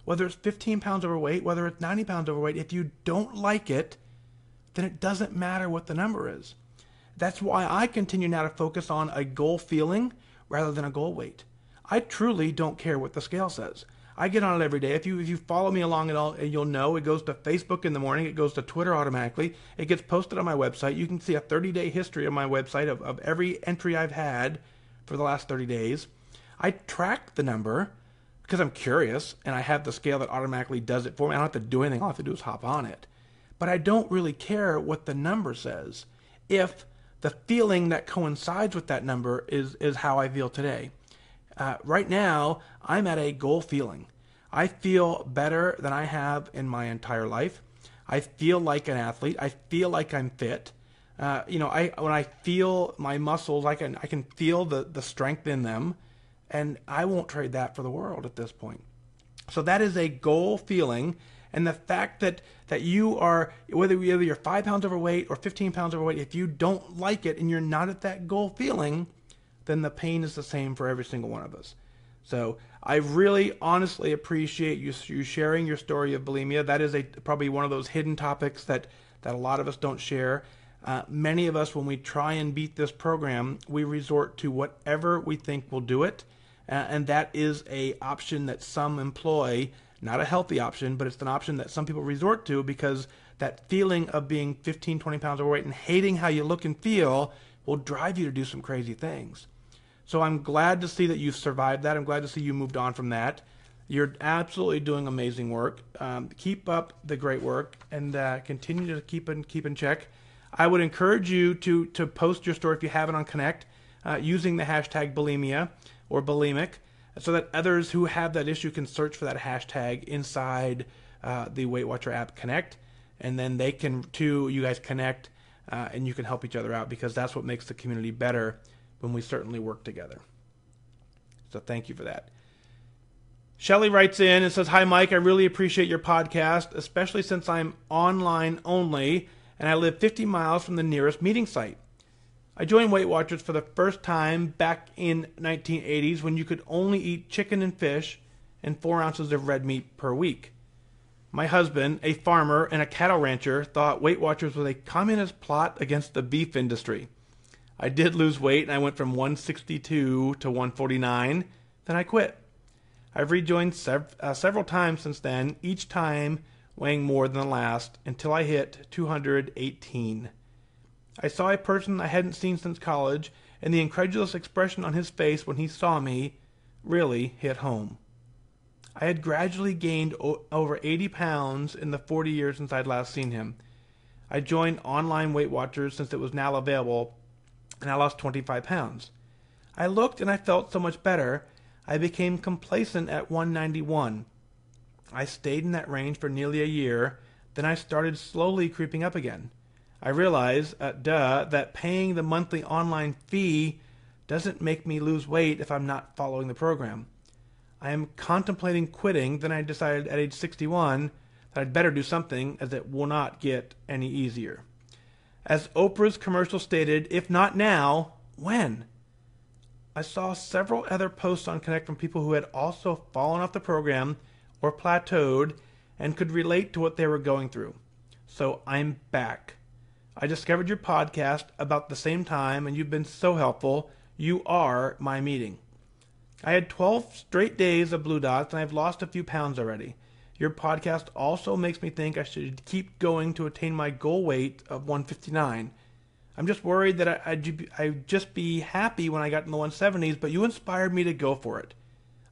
Whether it's 15 pounds overweight, whether it's 90 pounds overweight, if you don't like it, then it doesn't matter what the number is. That's why I continue now to focus on a goal feeling rather than a goal weight. I truly don't care what the scale says. I get on it every day. If you follow me along at all, you'll know it goes to Facebook in the morning. It goes to Twitter automatically. It gets posted on my website. You can see a 30-day history on my website of every entry I've had for the last 30 days. I track the number because I'm curious, and I have the scale that automatically does it for me. I don't have to do anything. All I have to do is hop on it. But I don't really care what the number says if the feeling that coincides with that number is how I feel today. Right now, I'm at a goal feeling. I feel better than I have in my entire life. I feel like an athlete. I feel like I'm fit. When I feel my muscles, I can feel the strength in them, and I won't trade that for the world at this point. So that is a goal feeling, and the fact that you are, whether you're 5 pounds overweight or 15 pounds overweight, if you don't like it and you're not at that goal feeling, then the pain is the same for every single one of us. So I really honestly appreciate you sharing your story of bulimia. That is probably one of those hidden topics that a lot of us don't share. Many of us, when we try and beat this program, we resort to whatever we think will do it. And that is a option that some employ, not a healthy option, but it's an option that some people resort to because that feeling of being 15, 20 pounds overweight and hating how you look and feel will drive you to do some crazy things. So I'm glad to see that you've survived that. I'm glad to see you moved on from that. You're absolutely doing amazing work. Keep up the great work and continue to keep in check. I would encourage you to post your story if you have it on Connect using the hashtag bulimia or bulimic so that others who have that issue can search for that hashtag inside the Weight Watcher app Connect, and then they can you guys connect and you can help each other out because that's what makes the community better when we certainly work together. So thank you for that. Shelly writes in and says, "Hi Mike, I really appreciate your podcast, especially since I'm online only and I live 50 miles from the nearest meeting site. I joined Weight Watchers for the first time back in 1980s when you could only eat chicken and fish and 4 ounces of red meat per week. My husband, a farmer and a cattle rancher, thought Weight Watchers was a communist plot against the beef industry. I did lose weight and I went from 162 to 149, then I quit. I've rejoined several times since then, each time weighing more than the last, until I hit 218. I saw a person I hadn't seen since college, and the incredulous expression on his face when he saw me really hit home. I had gradually gained over 80 pounds in the 40 years since I'd last seen him. I joined online Weight Watchers since it was now available, and I lost 25 pounds. I looked and I felt so much better. I became complacent at 191. I stayed in that range for nearly a year, then I started slowly creeping up again. I realized, that paying the monthly online fee doesn't make me lose weight if I'm not following the program. I am contemplating quitting, then I decided at age 61 that I'd better do something as it will not get any easier. As Oprah's commercial stated, if not now, when? I saw several other posts on Connect from people who had also fallen off the program or plateaued and could relate to what they were going through. So I'm back. I discovered your podcast about the same time and you've been so helpful. You are my meeting. I had 12 straight days of blue dots and I've lost a few pounds already. Your podcast also makes me think I should keep going to attain my goal weight of 159. I'm just worried that I'd just be happy when I got in the 170s, but you inspired me to go for it.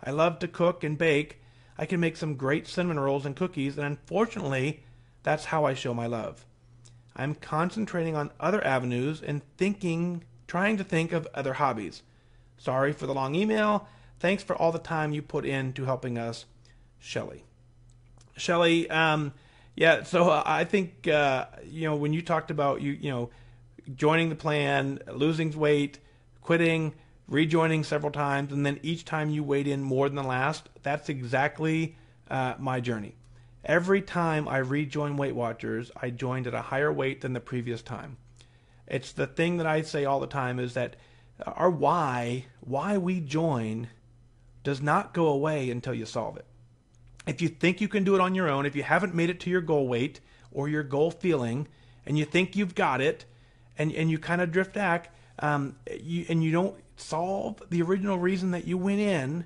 I love to cook and bake. I can make some great cinnamon rolls and cookies, and unfortunately, that's how I show my love. I'm concentrating on other avenues and trying to think of other hobbies. Sorry for the long email. Thanks for all the time you put into helping us, Shelly." Shelly, so I think, when you talked about, joining the plan, losing weight, quitting, rejoining several times, and then each time you weighed in more than the last. That's exactly my journey. Every time I rejoined Weight Watchers, I joined at a higher weight than the previous time. It's the thing that I say all the time is that our why we join does not go away until you solve it. If you think you can do it on your own, if you haven't made it to your goal weight or your goal feeling, and you think you've got it, and you kind of drift back, and you don't solve the original reason that you went in,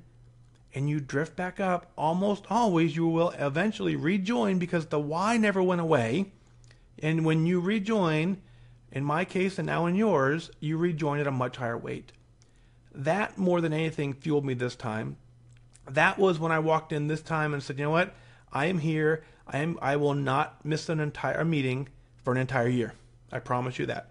and you drift back up, almost always you will eventually rejoin because the why never went away. And when you rejoin, in my case and now in yours, you rejoin at a much higher weight. That more than anything fueled me this time. That was when I walked in this time and said, you know what? I am here. I will not miss an entire meeting for an entire year. I promise you that.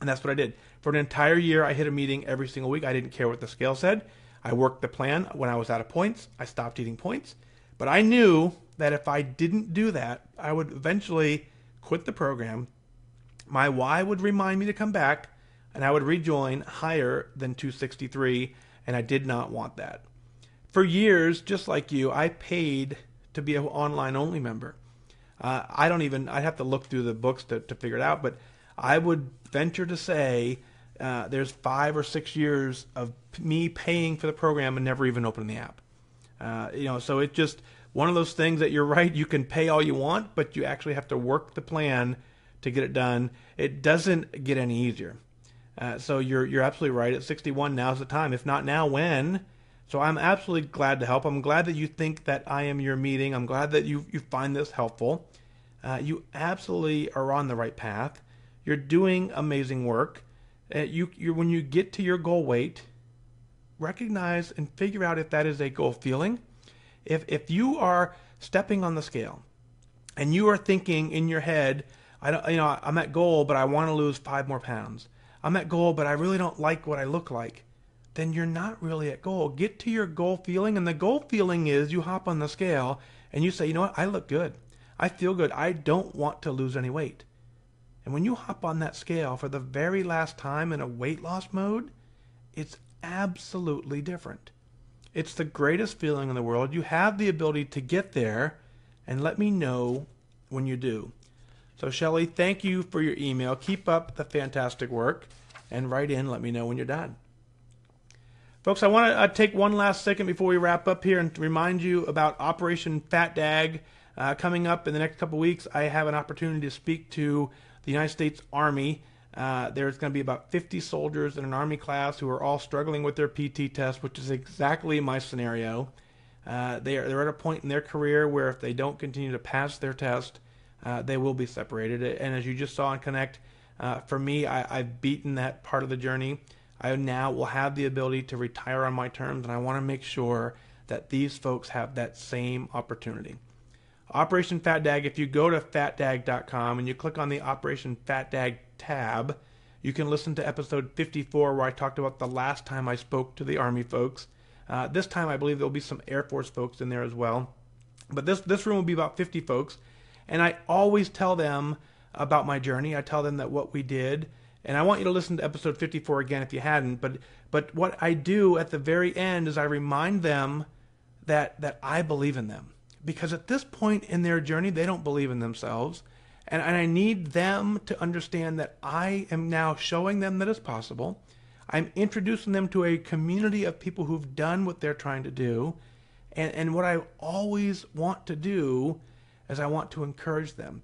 And that's what I did. For an entire year, I hit a meeting every single week. I didn't care what the scale said. I worked the plan. When I was out of points, I stopped eating points. But I knew that if I didn't do that, I would eventually quit the program. My why would remind me to come back, and I would rejoin higher than 263, and I did not want that. For years, just like you, I paid to be an online-only member. I'd have to look through the books to figure it out, but I would venture to say there's 5 or 6 years of me paying for the program and never even opening the app. So it's just one of those things that you're right, you can pay all you want, but you actually have to work the plan to get it done. It doesn't get any easier. So you're absolutely right. At 61, now's the time. If not now, when? So I'm absolutely glad to help. I'm glad that you think that I am your meeting. I'm glad that you find this helpful. You absolutely are on the right path. You're doing amazing work. When you get to your goal weight, recognize and figure out if that is a goal feeling. If you are stepping on the scale and you are thinking in your head, I'm at goal, but I want to lose 5 more pounds. I'm at goal, but I really don't like what I look like. Then you're not really at goal. Get to your goal feeling, and the goal feeling is you hop on the scale and you say, you know what, I look good. I feel good. I don't want to lose any weight. And when you hop on that scale for the very last time in a weight loss mode, it's absolutely different. It's the greatest feeling in the world. You have the ability to get there, and let me know when you do. So Shelly, thank you for your email. Keep up the fantastic work, and write in, let me know when you're done. Folks, I want to take one last second before we wrap up here and remind you about Operation FatDag. Coming up in the next couple weeks, I have an opportunity to speak to the United States Army. There's going to be about 50 soldiers in an Army class who are all struggling with their PT test, which is exactly my scenario. They're at a point in their career where if they don't continue to pass their test, they will be separated. And as you just saw in Connect, for me, I've beaten that part of the journey. I now will have the ability to retire on my terms, and I want to make sure that these folks have that same opportunity. Operation FatDag, if you go to FatDag.com and you click on the Operation FatDag tab, you can listen to episode 54 where I talked about the last time I spoke to the Army folks. This time I believe there will be some Air Force folks in there as well. But this room will be about 50 folks, and I always tell them about my journey. I tell them that what we did, and I want you to listen to episode 54 again if you hadn't, but what I do at the very end is I remind them that I believe in them. Because at this point in their journey, they don't believe in themselves. And I need them to understand that I am now showing them that it's possible. I'm introducing them to a community of people who've done what they're trying to do. And what I always want to do is I want to encourage them.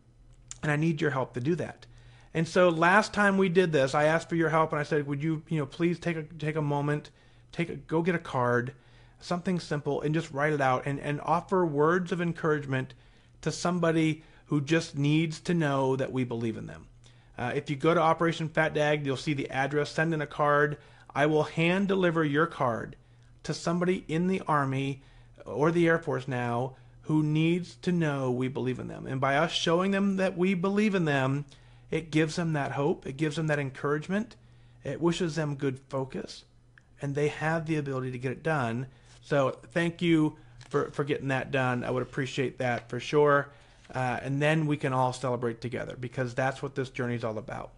And I need your help to do that. And so last time we did this, I asked for your help and I said, would you please take a moment, go get a card, something simple, and just write it out and offer words of encouragement to somebody who just needs to know that we believe in them. If you go to Operation FatDag, you'll see the address. Send in a card. I will hand deliver your card to somebody in the Army or the Air Force now who needs to know we believe in them. And by us showing them that we believe in them, it gives them that hope. It gives them that encouragement. It wishes them good focus. And they have the ability to get it done. So thank you for getting that done. I would appreciate that for sure. And then we can all celebrate together because that's what this journey is all about.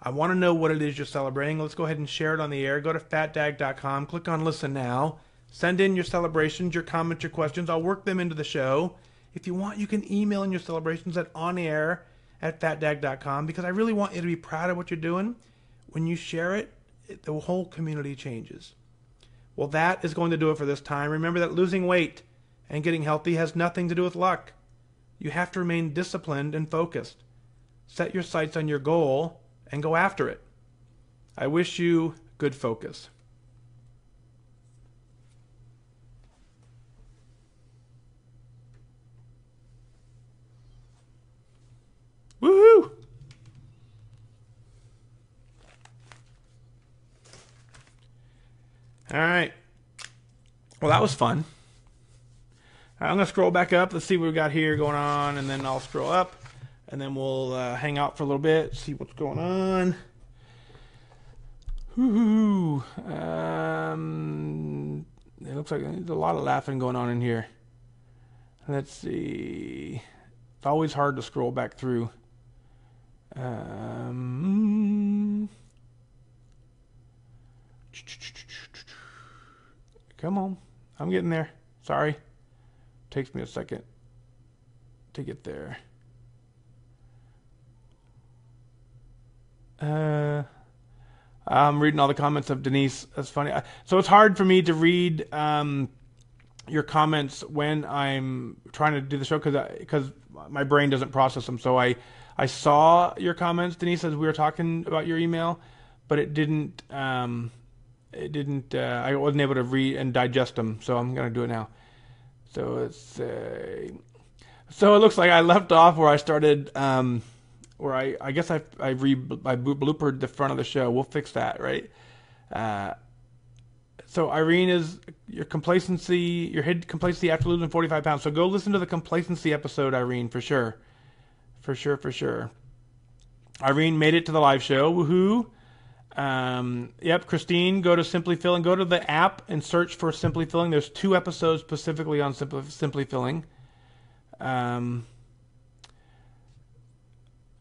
I want to know what it is you're celebrating. Let's go ahead and share it on the air. Go to FatDag.com, click on Listen Now. Send in your celebrations, your comments, your questions. I'll work them into the show. If you want, you can email in your celebrations at onair@fatdag.com, because I really want you to be proud of what you're doing. When you share it, the whole community changes. Well, that is going to do it for this time. Remember that losing weight and getting healthy has nothing to do with luck. You have to remain disciplined and focused. Set your sights on your goal and go after it. I wish you good focus. Woohoo! All right. Well, that was fun. I'm going to scroll back up. Let's see what we got here going on, and then I'll scroll up, and then we'll hang out for a little bit, see what's going on. Woo-hoo. It looks like there's a lot of laughing going on in here. Let's see. It's always hard to scroll back through. Come on. I'm getting there. Sorry. Takes me a second to get there. I'm reading all the comments of Denise. That's funny. So it's hard for me to read your comments when I'm trying to do the show because my brain doesn't process them. So I saw your comments, Denise, as we were talking about your email, but it didn't. I wasn't able to read and digest them. So I'm gonna do it now. So it's so it looks like I left off where I started. Where I guess I bloopered the front of the show. We'll fix that, right? So Irene is your hidden complacency after losing 45 pounds. So go listen to the complacency episode, Irene, for sure. For sure. Irene made it to the live show. Woohoo. Yep, Christine, go to Simply Filling. Go to the app and search for Simply Filling. There's 2 episodes specifically on Simply Filling.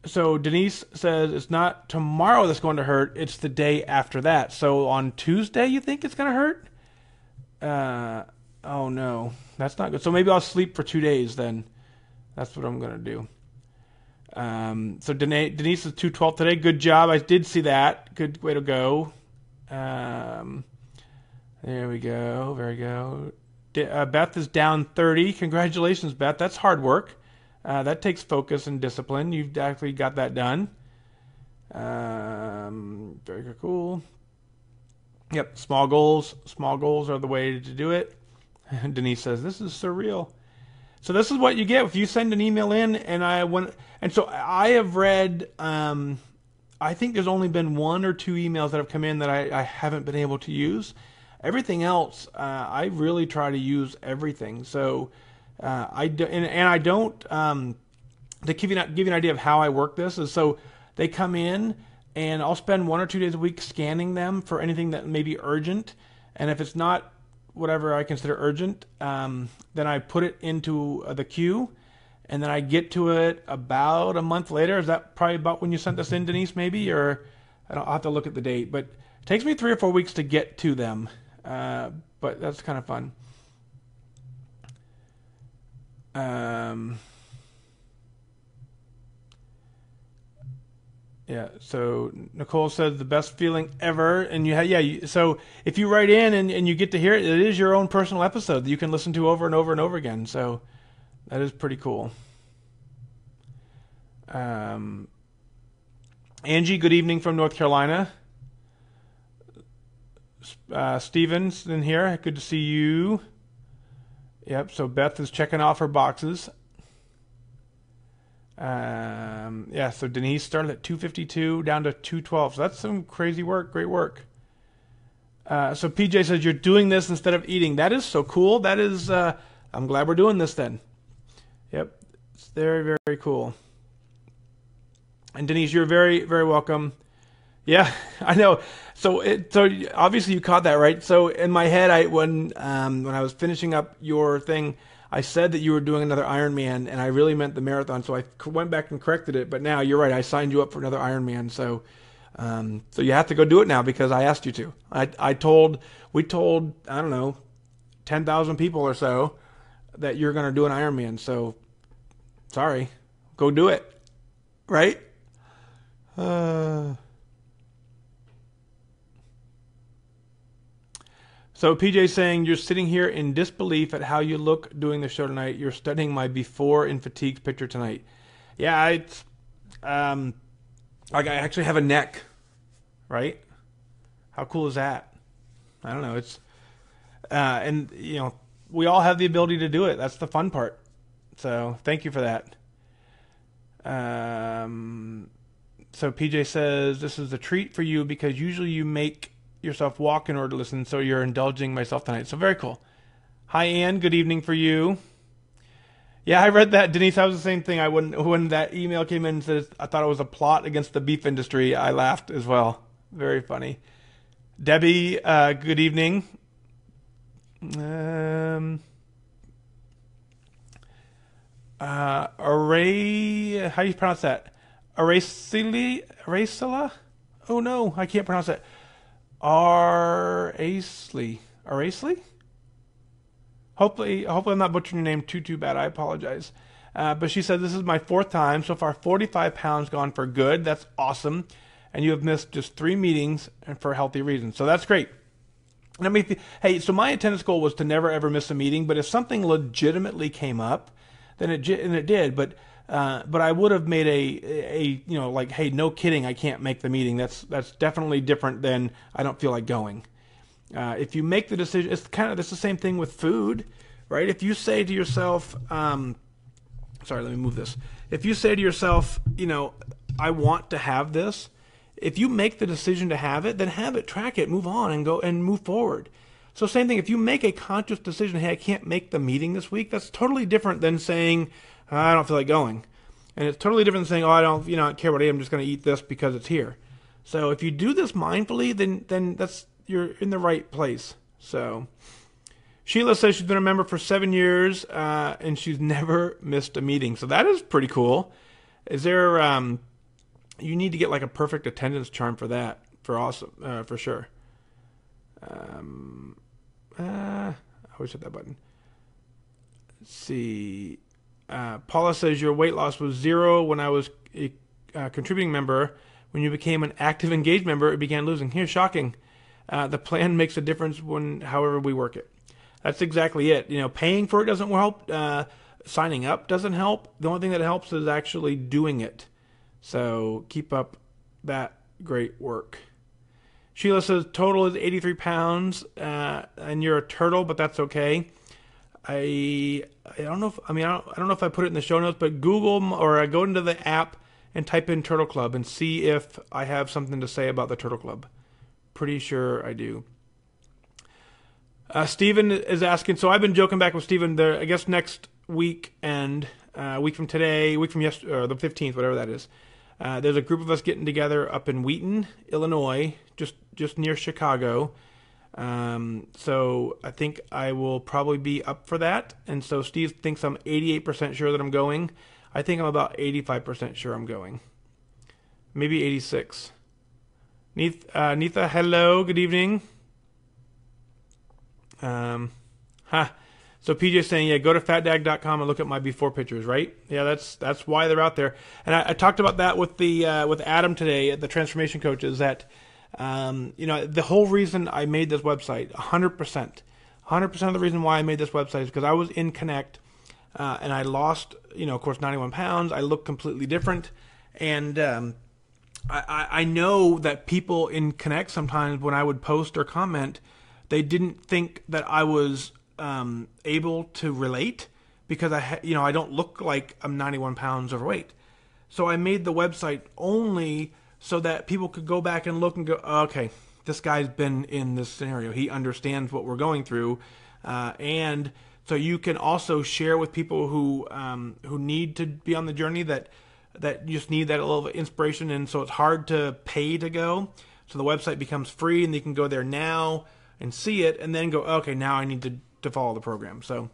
So Denise says it's not tomorrow that's going to hurt. It's the day after that. So on Tuesday, you think it's going to hurt? Oh no, that's not good. So maybe I'll sleep for 2 days then. That's what I'm going to do. So Denise is 212 today. Good job. I did see that. Good way to go. There we go. Very good. Beth is down 30. Congratulations, Beth. That's hard work. That takes focus and discipline. You've actually got that done. Very cool. Yep, small goals. Small goals are the way to do it. Denise says, this is surreal. So this is what you get if you send an email in, and so I have read, I think there's only been 1 or 2 emails that have come in that I haven't been able to use. Everything else, I really try to use everything. So I don't, to give you an idea of how I work this is, so they come in and I'll spend 1 or 2 days a week scanning them for anything that may be urgent. And if it's not whatever I consider urgent, then I put it into the queue, and then I get to it about a month later. Is that probably about when you sent this in, Denise, maybe? Or I'll have to look at the date. But it takes me 3 or 4 weeks to get to them. But that's kind of fun. Yeah, so Nicole says the best feeling ever, and so if you write in and you get to hear it, it is your own personal episode that you can listen to over and over and over again. So that is pretty cool. Angie, good evening from North Carolina. Steven's in here. Good to see you. Yep. So Beth is checking off her boxes. So Denise started at 252 down to 212. So that's some crazy work. Great work. So PJ says you're doing this instead of eating. That is so cool. That is, I'm glad we're doing this then. Yep. It's very, very cool. And Denise, you're very, very welcome. Yeah, I know. So obviously you caught that, right? So in my head, when I was finishing up your thing, I said that you were doing another IronMan, and I really meant the marathon. So I went back and corrected it. But now you're right. I signed you up for another IronMan. So So you have to go do it now because I asked you to. We told, I don't know, 10,000 people or so that you're going to do an Ironman. So sorry, go do it. Right? So PJ's saying, you're sitting here in disbelief at how you look doing the show tonight. You're studying my before in fatigue picture tonight. Yeah, I actually have a neck, right? How cool is that? I don't know. It's, and you know, we all have the ability to do it. That's the fun part. So thank you for that. So PJ says, this is a treat for you because usually you make yourself walk in order to listen, so you're indulging myself tonight. So very cool. Hi, Ann. Good evening for you. Yeah, I read that, Denise. I was the same thing. When that email came in and said I thought it was a plot against the beef industry, I laughed as well. Very funny. Debbie, good evening. Array, how do you pronounce that? Aracela? Oh no, I can't pronounce it. Aracely. Hopefully I'm not butchering your name too bad. I apologize. But she said, this is my 4th time. So far, 45 pounds gone for good. That's awesome. And you have missed just 3 meetings and for healthy reasons. So that's great. And I mean, hey, so my attendance goal was to never ever miss a meeting. But if something legitimately came up, then it did. But I would have made a you know, like, hey, no kidding, I can't make the meeting. That's definitely different than I don't feel like going. If you make the decision, it's the same thing with food, right? If you say to yourself, sorry, let me move this. If you say to yourself, you know, I want to have this, if you make the decision to have it, then have it, track it, move on and go and move forward. So same thing, if you make a conscious decision, hey, I can't make the meeting this week, that's totally different than saying, I don't feel like going. And it's totally different than saying, oh, I don't care what I eat, I'm just going to eat this because it's here. So if you do this mindfully, then you're in the right place. So Sheila says she's been a member for 7 years, and she's never missed a meeting. So that is pretty cool. Is there, you need to get like a perfect attendance charm for that, for sure. I always hit that button. Let's see. Paula says your weight loss was 0 when I was a contributing member. When you became an active engaged member, it began losing. Here, shocking. The plan makes a difference however we work it. That's exactly it. You know, paying for it doesn't help. Signing up doesn't help. The only thing that helps is actually doing it. So keep up that great work. Sheila says total is 83 pounds, and you're a turtle, but that's okay. I don't know if I don't know if I put it in the show notes, but Google or I go into the app and type in Turtle Club and see if I have something to say about the Turtle Club. Pretty sure I do. Steven is asking, so I've been joking back with Steven, I guess next weekend, week from today, week from yesterday, or the 15th, whatever that is, there's a group of us getting together up in Wheaton, Illinois, just near Chicago. So I think I will probably be up for that. And so Steve thinks I'm 88% sure that I'm going. I think I'm about 85% sure I'm going. Maybe 86. Neetha, hello, good evening. So PJ's saying, yeah, go to fatdag.com and look at my before pictures, right? Yeah, that's why they're out there. And I talked about that with with Adam today at the Transformation Coaches, that the whole reason I made this website, 100% of the reason why I made this website is because I was in Connect, and I lost, of course, 91 pounds. I look completely different. And I know that people in Connect sometimes when I would post or comment, they didn't think that I was able to relate because I don't look like I'm 91 pounds overweight. So I made the website only so that people could go back and look and go, okay, this guy's been in this scenario. He understands what we're going through. And so you can also share with people who need to be on the journey that just need that little inspiration. And so it's hard to pay to go. So the website becomes free and they can go there now and see it and then go, okay, now I need to follow the program. So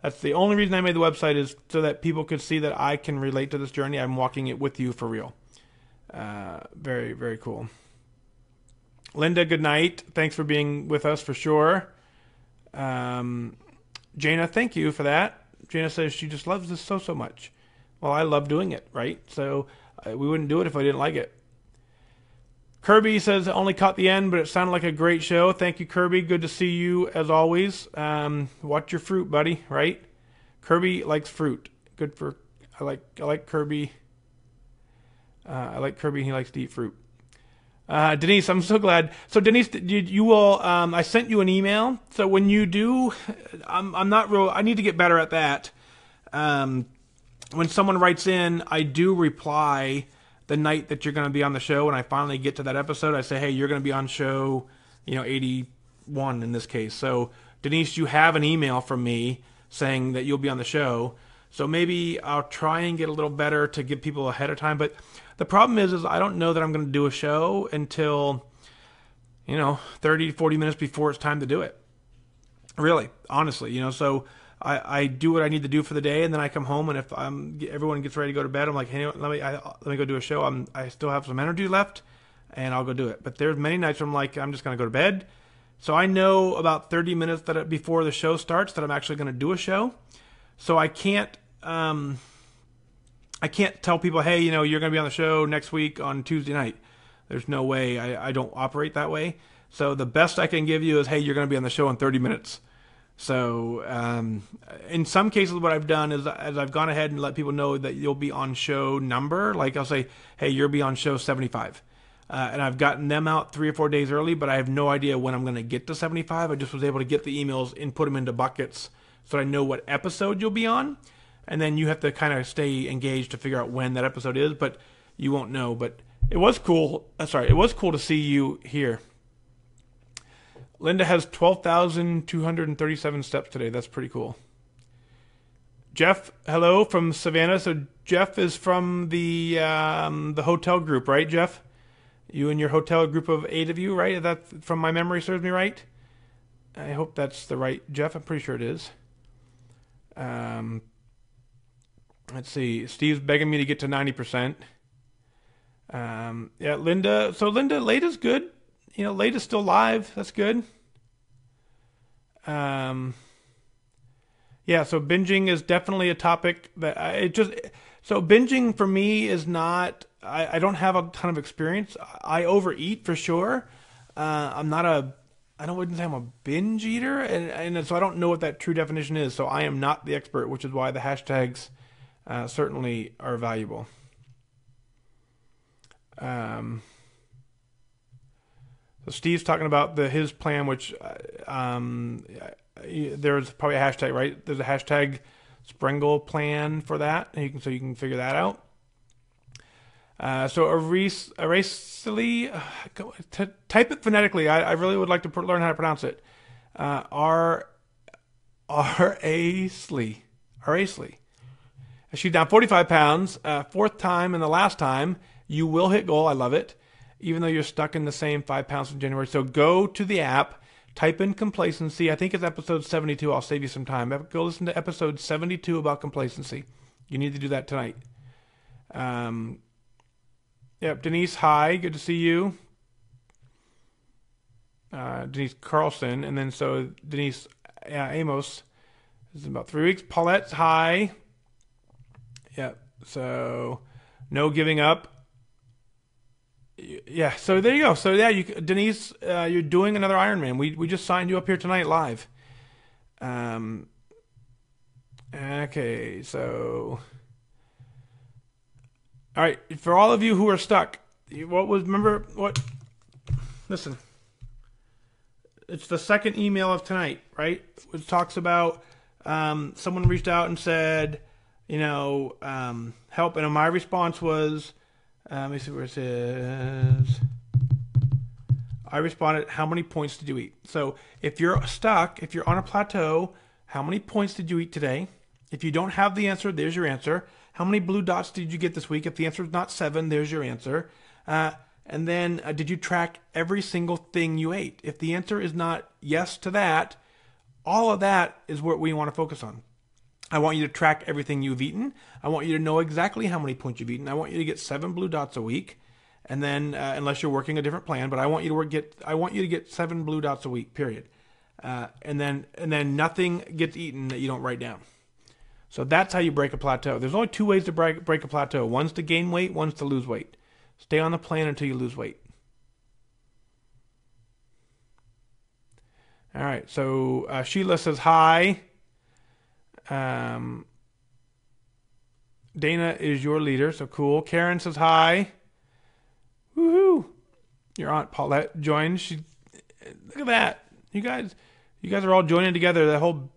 that's the only reason I made the website, is so that people could see that I can relate to this journey. I'm walking it with you for real. Very, very cool. Linda, good night. Thanks for being with us for sure. Jana, thank you for that. Jana says she just loves this so much. Well, I love doing it, right? So we wouldn't do it if I didn't like it. Kirby says, only caught the end, but it sounded like a great show. Thank you, Kirby. Good to see you as always. Watch your fruit, buddy, right? Kirby likes fruit. Good for, I like Kirby. I like Kirby, and he likes to eat fruit. Denise, I'm so glad. So Denise, you will, I sent you an email. So when you do, I'm not real, I need to get better at that. When someone writes in, I do reply the night that you're going to be on the show. When I finally get to that episode, I say, hey, you're going to be on show, 81 in this case. So Denise, you have an email from me saying that you'll be on the show. So maybe I'll try and get a little better to give people ahead of time. But the problem is I don't know that I'm going to do a show until, 30, 40 minutes before it's time to do it. Really, honestly, so I do what I need to do for the day, and then I come home, and if everyone gets ready to go to bed, I'm like, hey, let me go do a show. I still have some energy left, and I'll go do it. But there's many nights where I'm like, I'm just going to go to bed. So I know about 30 minutes before the show starts that I'm actually going to do a show. So I can't tell people, hey, you're going to be on the show next week on Tuesday night. There's no way. I don't operate that way. So the best I can give you is, hey, you're going to be on the show in 30 minutes. So in some cases, what I've done is I've gone ahead and let people know that you'll be on show number. Like I'll say, hey, you'll be on show 75. And I've gotten them out 3 or 4 days early, but I have no idea when I'm going to get to 75. I just was able to get the emails and put them into buckets so I know what episode you'll be on. And then you have to kind of stay engaged to figure out when that episode is, but you won't know. But it was cool. It was cool to see you here. Linda has 12,237 steps today. That's pretty cool. Jeff, hello from Savannah. So Jeff is from the hotel group, right, Jeff? You and your hotel group of 8 of you, right? That, from my memory, serves me right? I hope that's the right Jeff. I'm pretty sure it is. Let's see. Steve's begging me to get to 90%. Yeah, Linda. So Linda, late is good. Late is still live. That's good. Yeah, so binging is definitely a topic that so binging for me is not, I don't have a ton of experience. I overeat for sure. I wouldn't say I'm a binge eater. And so I don't know what that true definition is. So I am not the expert, which is why the hashtags certainly are valuable. So Steve's talking about his plan, which there's probably a hashtag, right? There's a hashtag Springle plan for that, and you can figure that out. So Aracely, type it phonetically. I really would like to learn how to pronounce it. Aracely. She's down 45 pounds. Fourth time and the last time. You will hit goal. I love it. Even though you're stuck in the same 5 pounds from January. So go to the app, type in complacency. I think it's episode 72. I'll save you some time. Go listen to episode 72 about complacency. You need to do that tonight. Yep, Denise, hi. Good to see you. Denise Carlson. And then so Denise Amos. This is about 3 weeks. Paulette, hi. Yep, so no giving up. Yeah, so there you go. So yeah, Denise, you're doing another IronMan. We just signed you up here tonight live. Okay, so all right, for all of you who are stuck, listen. It's the second email of tonight, right? Which talks about someone reached out and said, help, and my response was, let me see where it says. I responded, how many points did you eat? So if you're stuck, if you're on a plateau, how many points did you eat today? If you don't have the answer, there's your answer. How many blue dots did you get this week? If the answer is not 7, there's your answer. And then did you track every single thing you ate? If the answer is not yes to that, all of that is what we want to focus on. I want you to track everything you've eaten. I want you to know exactly how many points you've eaten. I want you to get 7 blue dots a week. And then, unless you're working a different plan, but I want you to get 7 blue dots a week, period. And then nothing gets eaten that you don't write down. So that's how you break a plateau. There's only 2 ways to break a plateau. One's to gain weight, one's to lose weight. Stay on the plan until you lose weight. All right, so Sheila says hi. Dana is your leader, so cool. Karen says hi. Woohoo! Your Aunt Paulette joined. Look at that. You guys are all joining together. That whole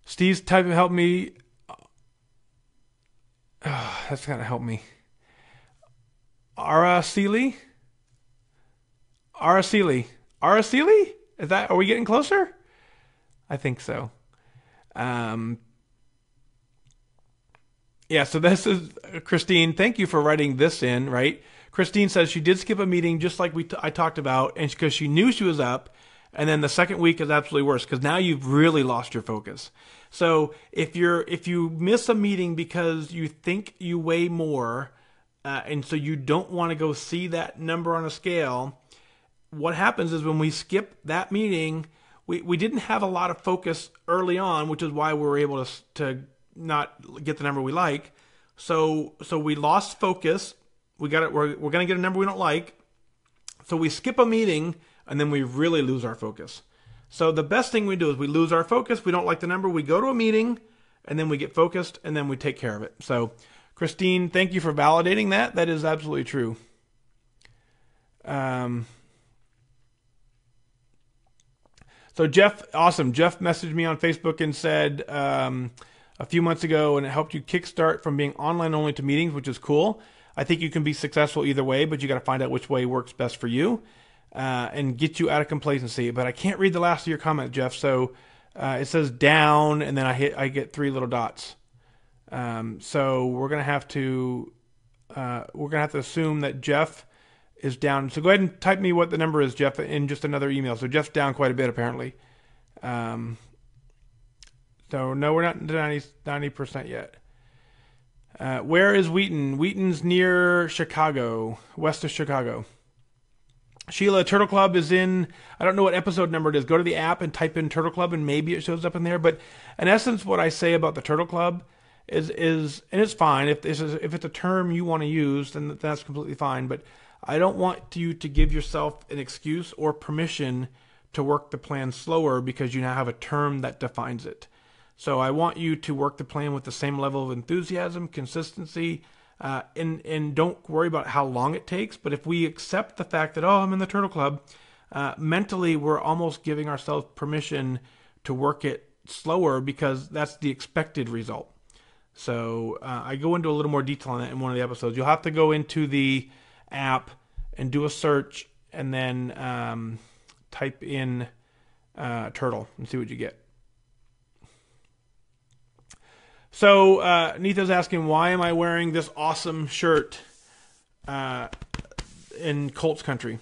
Steve's typing help me. Oh, that's gonna help me. Araceli? Is that? Are we getting closer? I think so. Yeah, so this is Christine. Thank you for writing this in, right? Christine says she did skip a meeting just like I talked about, and because she knew she was up, and then the second week is absolutely worse because now you've really lost your focus. So if you miss a meeting because you think you weigh more, and so you don't want to go see that number on a scale, what happens is when we skip that meeting, we didn't have a lot of focus early on, which is why we were able to not get the number we like. So we lost focus. We're going to get a number we don't like. So we skip a meeting and then we really lose our focus. So the best thing we do is we lose our focus. We don't like the number. We go to a meeting and then we get focused and then we take care of it. So Christine, thank you for validating that. That is absolutely true. So Jeff, awesome. Jeff messaged me on Facebook and said a few months ago, and it helped you kickstart from being online only to meetings, which is cool. I think you can be successful either way, but you got to find out which way works best for you and get you out of complacency. But I can't read the last of your comment, Jeff. So it says down, and then I get 3 little dots. So we're gonna have to assume that Jeff is down. So go ahead and type me what the number is, Jeff, in just another email. So Jeff's down quite a bit apparently. So no, we're not 90% yet. Where is Wheaton? Wheaton's near Chicago, west of Chicago. Sheila, Turtle Club is in, I don't know what episode number it is. Go to the app and type in Turtle Club and maybe it shows up in there. But in essence, what I say about the Turtle Club is and it's fine. If it's a term you want to use, then that's completely fine. But I don't want you to give yourself an excuse or permission to work the plan slower because you now have a term that defines it. So I want you to work the plan with the same level of enthusiasm, consistency, and don't worry about how long it takes. But if we accept the fact that, oh, I'm in the Turtle Club, mentally we're almost giving ourselves permission to work it slower because that's the expected result. So I go into a little more detail on that in one of the episodes. You'll have to go into the app and do a search and then type in turtle and see what you get. So Nitha's asking, why am I wearing this awesome shirt in Colts country?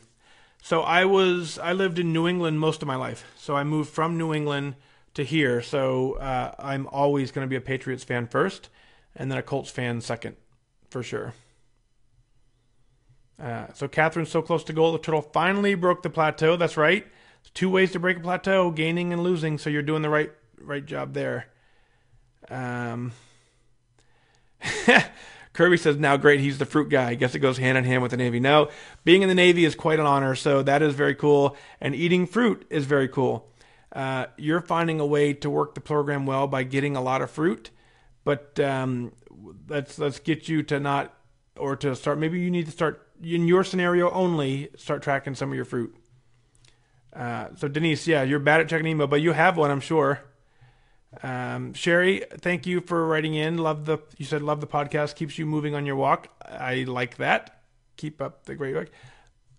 So I lived in New England most of my life. So I moved from New England to here. So I'm always going to be a Patriots fan first and then a Colts fan second for sure. So Catherine's so close to goal. The turtle finally broke the plateau. That's right. 2 ways to break a plateau, gaining and losing. So you're doing the right job there. Kirby says, now great, he's the fruit guy. I guess it goes hand in hand with the Navy. No, being in the Navy is quite an honor, so that is very cool. And eating fruit is very cool. You're finding a way to work the program well by getting a lot of fruit, but let's get you to not, or to start, maybe you need to start, in your scenario only, start tracking some of your fruit. So Denise, yeah, you're bad at checking email, but you have one, I'm sure. Sherry, thank you for writing in. You said love the podcast, keeps you moving on your walk. I like that. Keep up the great work.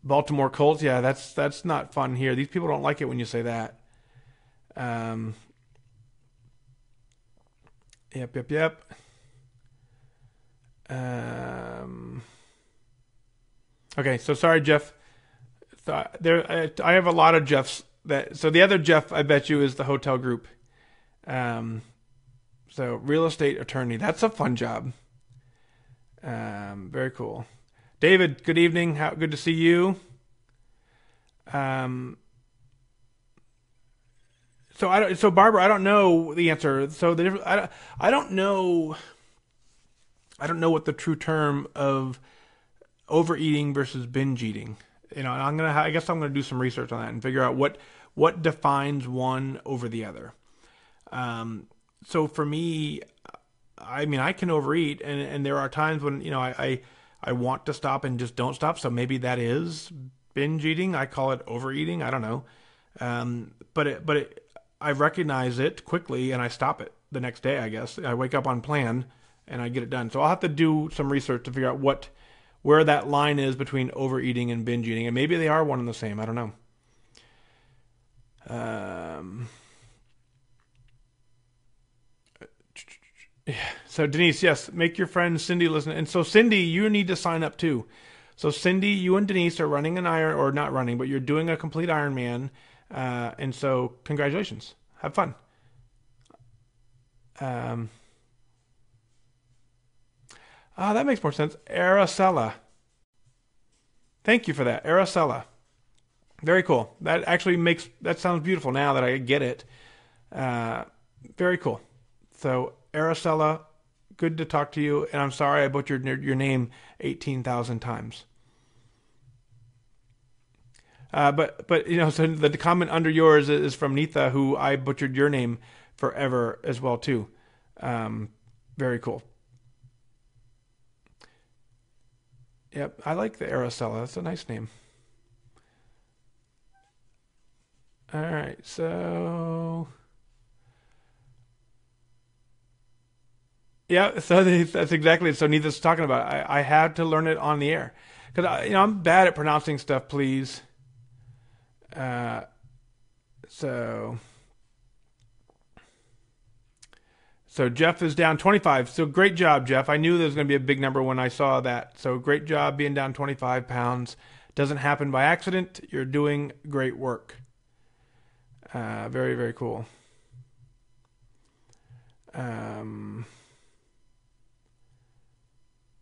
Baltimore Colts, yeah, that's not fun here. These people don't like it when you say that. Yep. Okay, so sorry, Jeff. I have a lot of Jeffs. So the other Jeff, I bet you, is the hotel group. So real estate attorney, that's a fun job. Very cool. David, good evening. Good to see you. So Barbara, I don't know the answer. So I don't know. I don't know what the true term of overeating versus binge eating. And I guess I'm gonna do some research on that and figure out what defines one over the other. So for me, I mean, I can overeat, and there are times when I want to stop and just don't stop. So maybe that is binge eating. I call it overeating. I don't know. But I recognize it quickly and I stop it the next day. I guess I wake up on plan and I get it done. So I'll have to do some research to figure out where that line is between overeating and binge eating, and maybe they are one and the same. I don't know. So Denise, yes, make your friend Cindy listen. And so Cindy, you need to sign up too. So Cindy, you and Denise are running an Iron, or not running, but you're doing a complete Ironman. And so congratulations. Have fun. That makes more sense. Araceli. Thank you for that. Araceli. Very cool. That sounds beautiful now that I get it. Very cool. So Araceli, good to talk to you. And I'm sorry I butchered your name 18,000 times. But so the comment under yours is from Neetha, who I butchered your name forever as well too. Very cool. Yep, I like the Araceli. That's a nice name. All right, so yeah, so that's exactly it. So Neetha's talking about it. I had to learn it on the air because I'm bad at pronouncing stuff. Please. So Jeff is down 25. So great job, Jeff. I knew there was going to be a big number when I saw that. So great job being down 25 pounds. Doesn't happen by accident. You're doing great work. Very, very cool.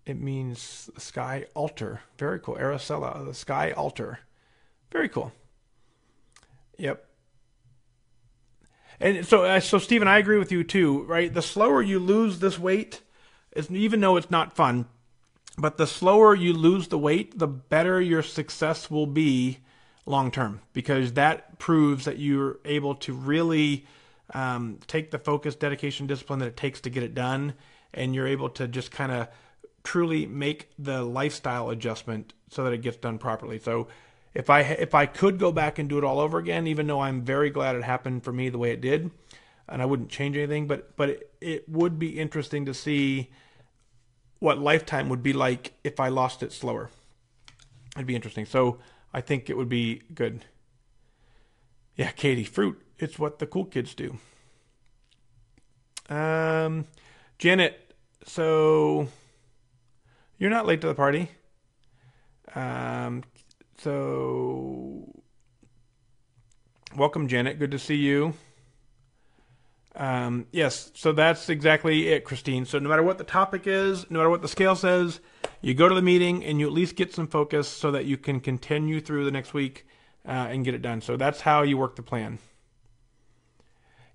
It means the sky altar. Very cool. Araceli, the sky altar. Very cool. Yep. And so Stephen, I agree with you too, right? The slower you lose this weight, even though it's not fun, but the slower you lose the weight, the better your success will be long term, because that proves that you're able to really take the focus, dedication, discipline that it takes to get it done, and you're able to just kind of truly make the lifestyle adjustment so that it gets done properly. So if I could go back and do it all over again, even though I'm very glad it happened for me the way it did, and I wouldn't change anything, but it would be interesting to see what lifetime would be like if I lost it slower. It'd be interesting. So I think it would be good. Yeah, Katie, fruit. It's what the cool kids do. Janet, so you're not late to the party. So welcome, Janet. Good to see you. Yes, so that's exactly it, Christine. So no matter what the topic is, no matter what the scale says, you go to the meeting and you at least get some focus so that you can continue through the next week and get it done. So that's how you work the plan.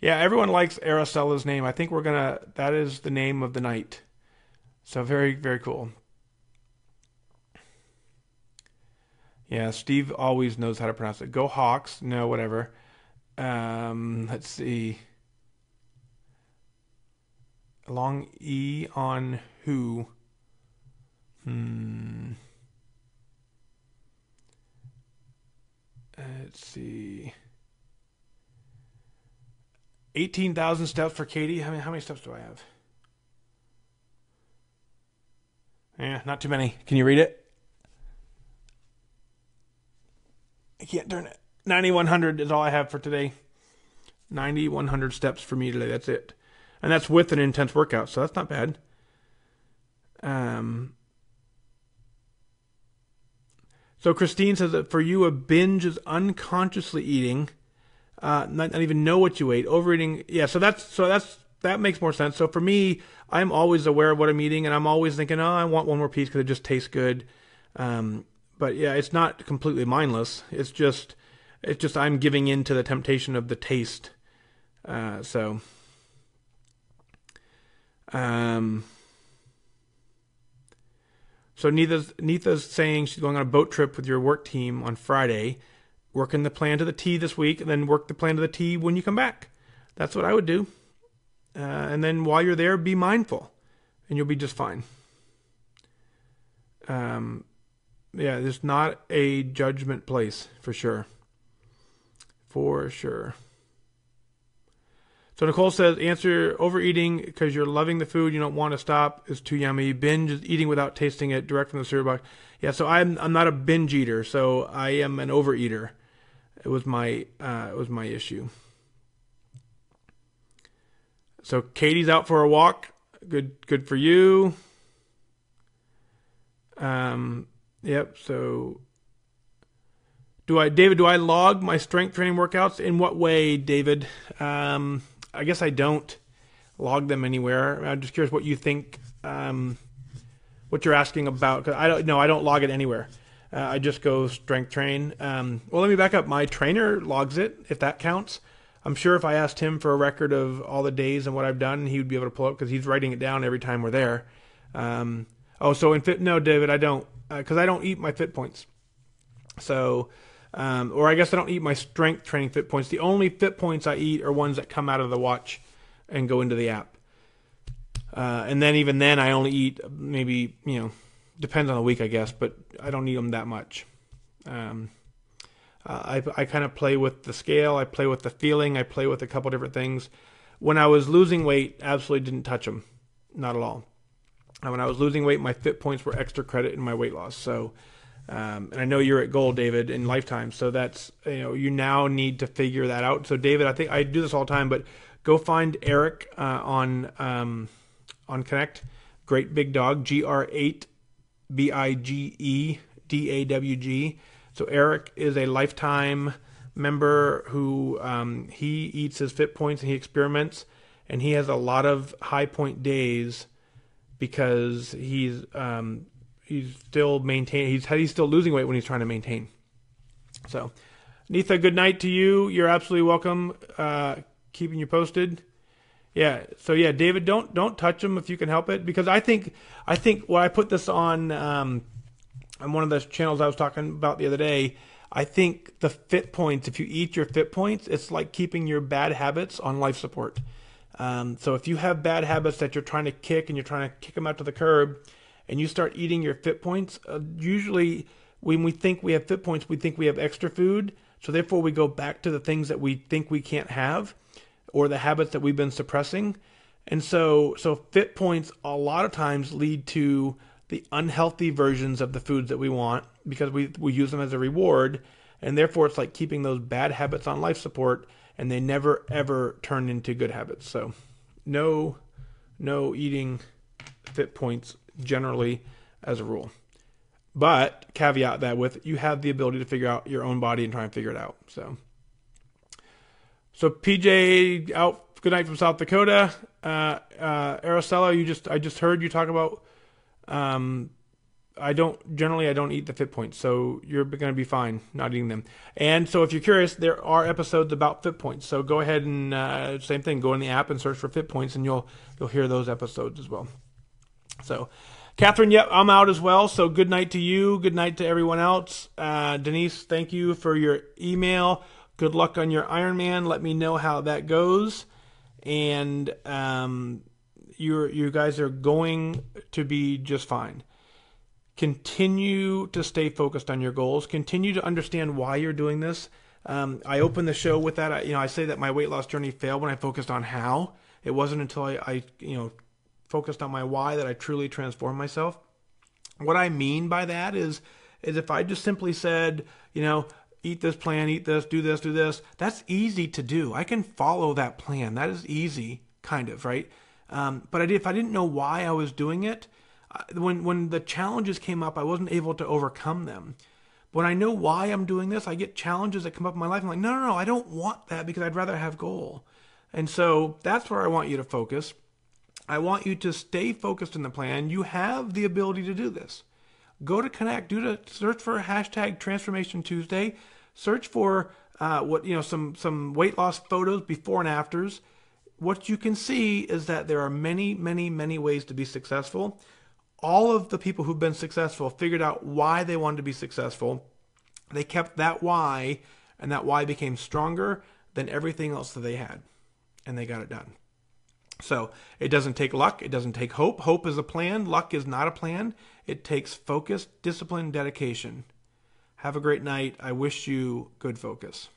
Yeah, everyone likes Araceli's name. I think that is the name of the night. So very, very cool. Yeah, Steve always knows how to pronounce it. Go Hawks. No, whatever. Let's see. Long E on who? Let's see. 18,000 steps for Katie. How many steps do I have? Yeah, not too many. Can you read it? I can't turn it. 9,100 is all I have for today. 9,100 steps for me today. That's it. And that's with an intense workout, so that's not bad. So Christine says that for you, a binge is unconsciously eating, not even know what you ate. Overeating, yeah. So that's that makes more sense. So for me, I'm always aware of what I'm eating, and I'm always thinking, oh, I want one more piece because it just tastes good. But yeah, it's not completely mindless. It's just I'm giving in to the temptation of the taste. So Neetha's saying she's going on a boat trip with your work team on Friday, working the plan to the T this week, and then work the plan to the T when you come back. That's what I would do. And then while you're there, be mindful, and you'll be just fine. Yeah, it's not a judgment place, for sure. For sure. So Nicole says, answer, overeating because you're loving the food, you don't want to stop, is too yummy. Binge is eating without tasting it, direct from the cereal box. Yeah, so I'm not a binge eater, so I am an overeater. It was my issue. So Katie's out for a walk. Good for you. Yep. So do I log my strength training workouts? In what way, David? I guess I don't log them anywhere. I'm just curious what you think, what you're asking about. 'Cause I don't log it anywhere. I just go strength train. Well, let me back up. My trainer logs it, if that counts. I'm sure if I asked him for a record of all the days and what I've done, he would be able to pull up because he's writing it down every time we're there. So in fit, no, David, I don't, because I don't eat my fit points. So, or I guess I don't eat my strength training fit points. The only fit points I eat are ones that come out of the watch and go into the app. And then even then, I only eat maybe, depends on the week, I guess, but I don't eat them that much. I kind of play with the scale. I play with the feeling. I play with a couple different things. When I was losing weight, absolutely didn't touch them. Not at all. When I was losing weight, my fit points were extra credit in my weight loss. So, and I know you're at goal, David, in lifetime. So that's, you now need to figure that out. So David, I think I do this all the time, but go find Eric on Connect. Great Big Dog, GR8 BIGEDAWG. So Eric is a lifetime member who he eats his fit points and he experiments, and he has a lot of high point days because he's still he's still losing weight when he's trying to maintain. So, Neetha, good night to you. You're absolutely welcome. Keeping you posted. Yeah. So yeah, David, don't touch them if you can help it, because I think when I put this on one of the channels I was talking about the other day, I think the fit points, if you eat your fit points, it's like keeping your bad habits on life support. So if you have bad habits that you're trying to kick and you're trying to kick them out to the curb, and you start eating your fit points, usually when we think we have fit points, we think we have extra food. So therefore we go back to the things that we think we can't have, or the habits that we've been suppressing. And so fit points a lot of times lead to the unhealthy versions of the foods that we want, because we use them as a reward, and therefore it's like keeping those bad habits on life support, and they never ever turn into good habits. So no eating fit points generally as a rule, but caveat that with, you have the ability to figure out your own body and try and figure it out. So PJ out, good night from South Dakota. Araceli, I just heard you talk about, I don't eat the fit points, so you're going to be fine not eating them. And so if you're curious, there are episodes about fit points. So go ahead and same thing, go in the app and search for fit points, and you'll hear those episodes as well. So Catherine, yep, I'm out as well. So good night to you. Good night to everyone else. Denise, thank you for your email. Good luck on your IronMan. Let me know how that goes. And you guys are going to be just fine. Continue to stay focused on your goals. Continue to understand why you're doing this. I opened the show with that. I say that my weight loss journey failed when I focused on how. It wasn't until I focused on my why that I truly transformed myself. What I mean by that is if I just simply said, eat this plan, eat this, do this, that's easy to do. I can follow that plan. That is easy, kind of, right? But if I didn't know why I was doing it, when the challenges came up, I wasn't able to overcome them. When I know why I'm doing this, I get challenges that come up in my life. I'm like, no, I don't want that, because I'd rather have goal. And so that's where I want you to focus. I want you to stay focused in the plan. You have the ability to do this. Go to Connect, search for hashtag Transformation Tuesday, search for some weight loss photos before and afters. What you can see is that there are many, many, many ways to be successful. All of the people who've been successful figured out why they wanted to be successful. They kept that why, and that why became stronger than everything else that they had. And they got it done. So it doesn't take luck. It doesn't take hope. Hope is a plan. Luck is not a plan. It takes focus, discipline, dedication. Have a great night. I wish you good focus.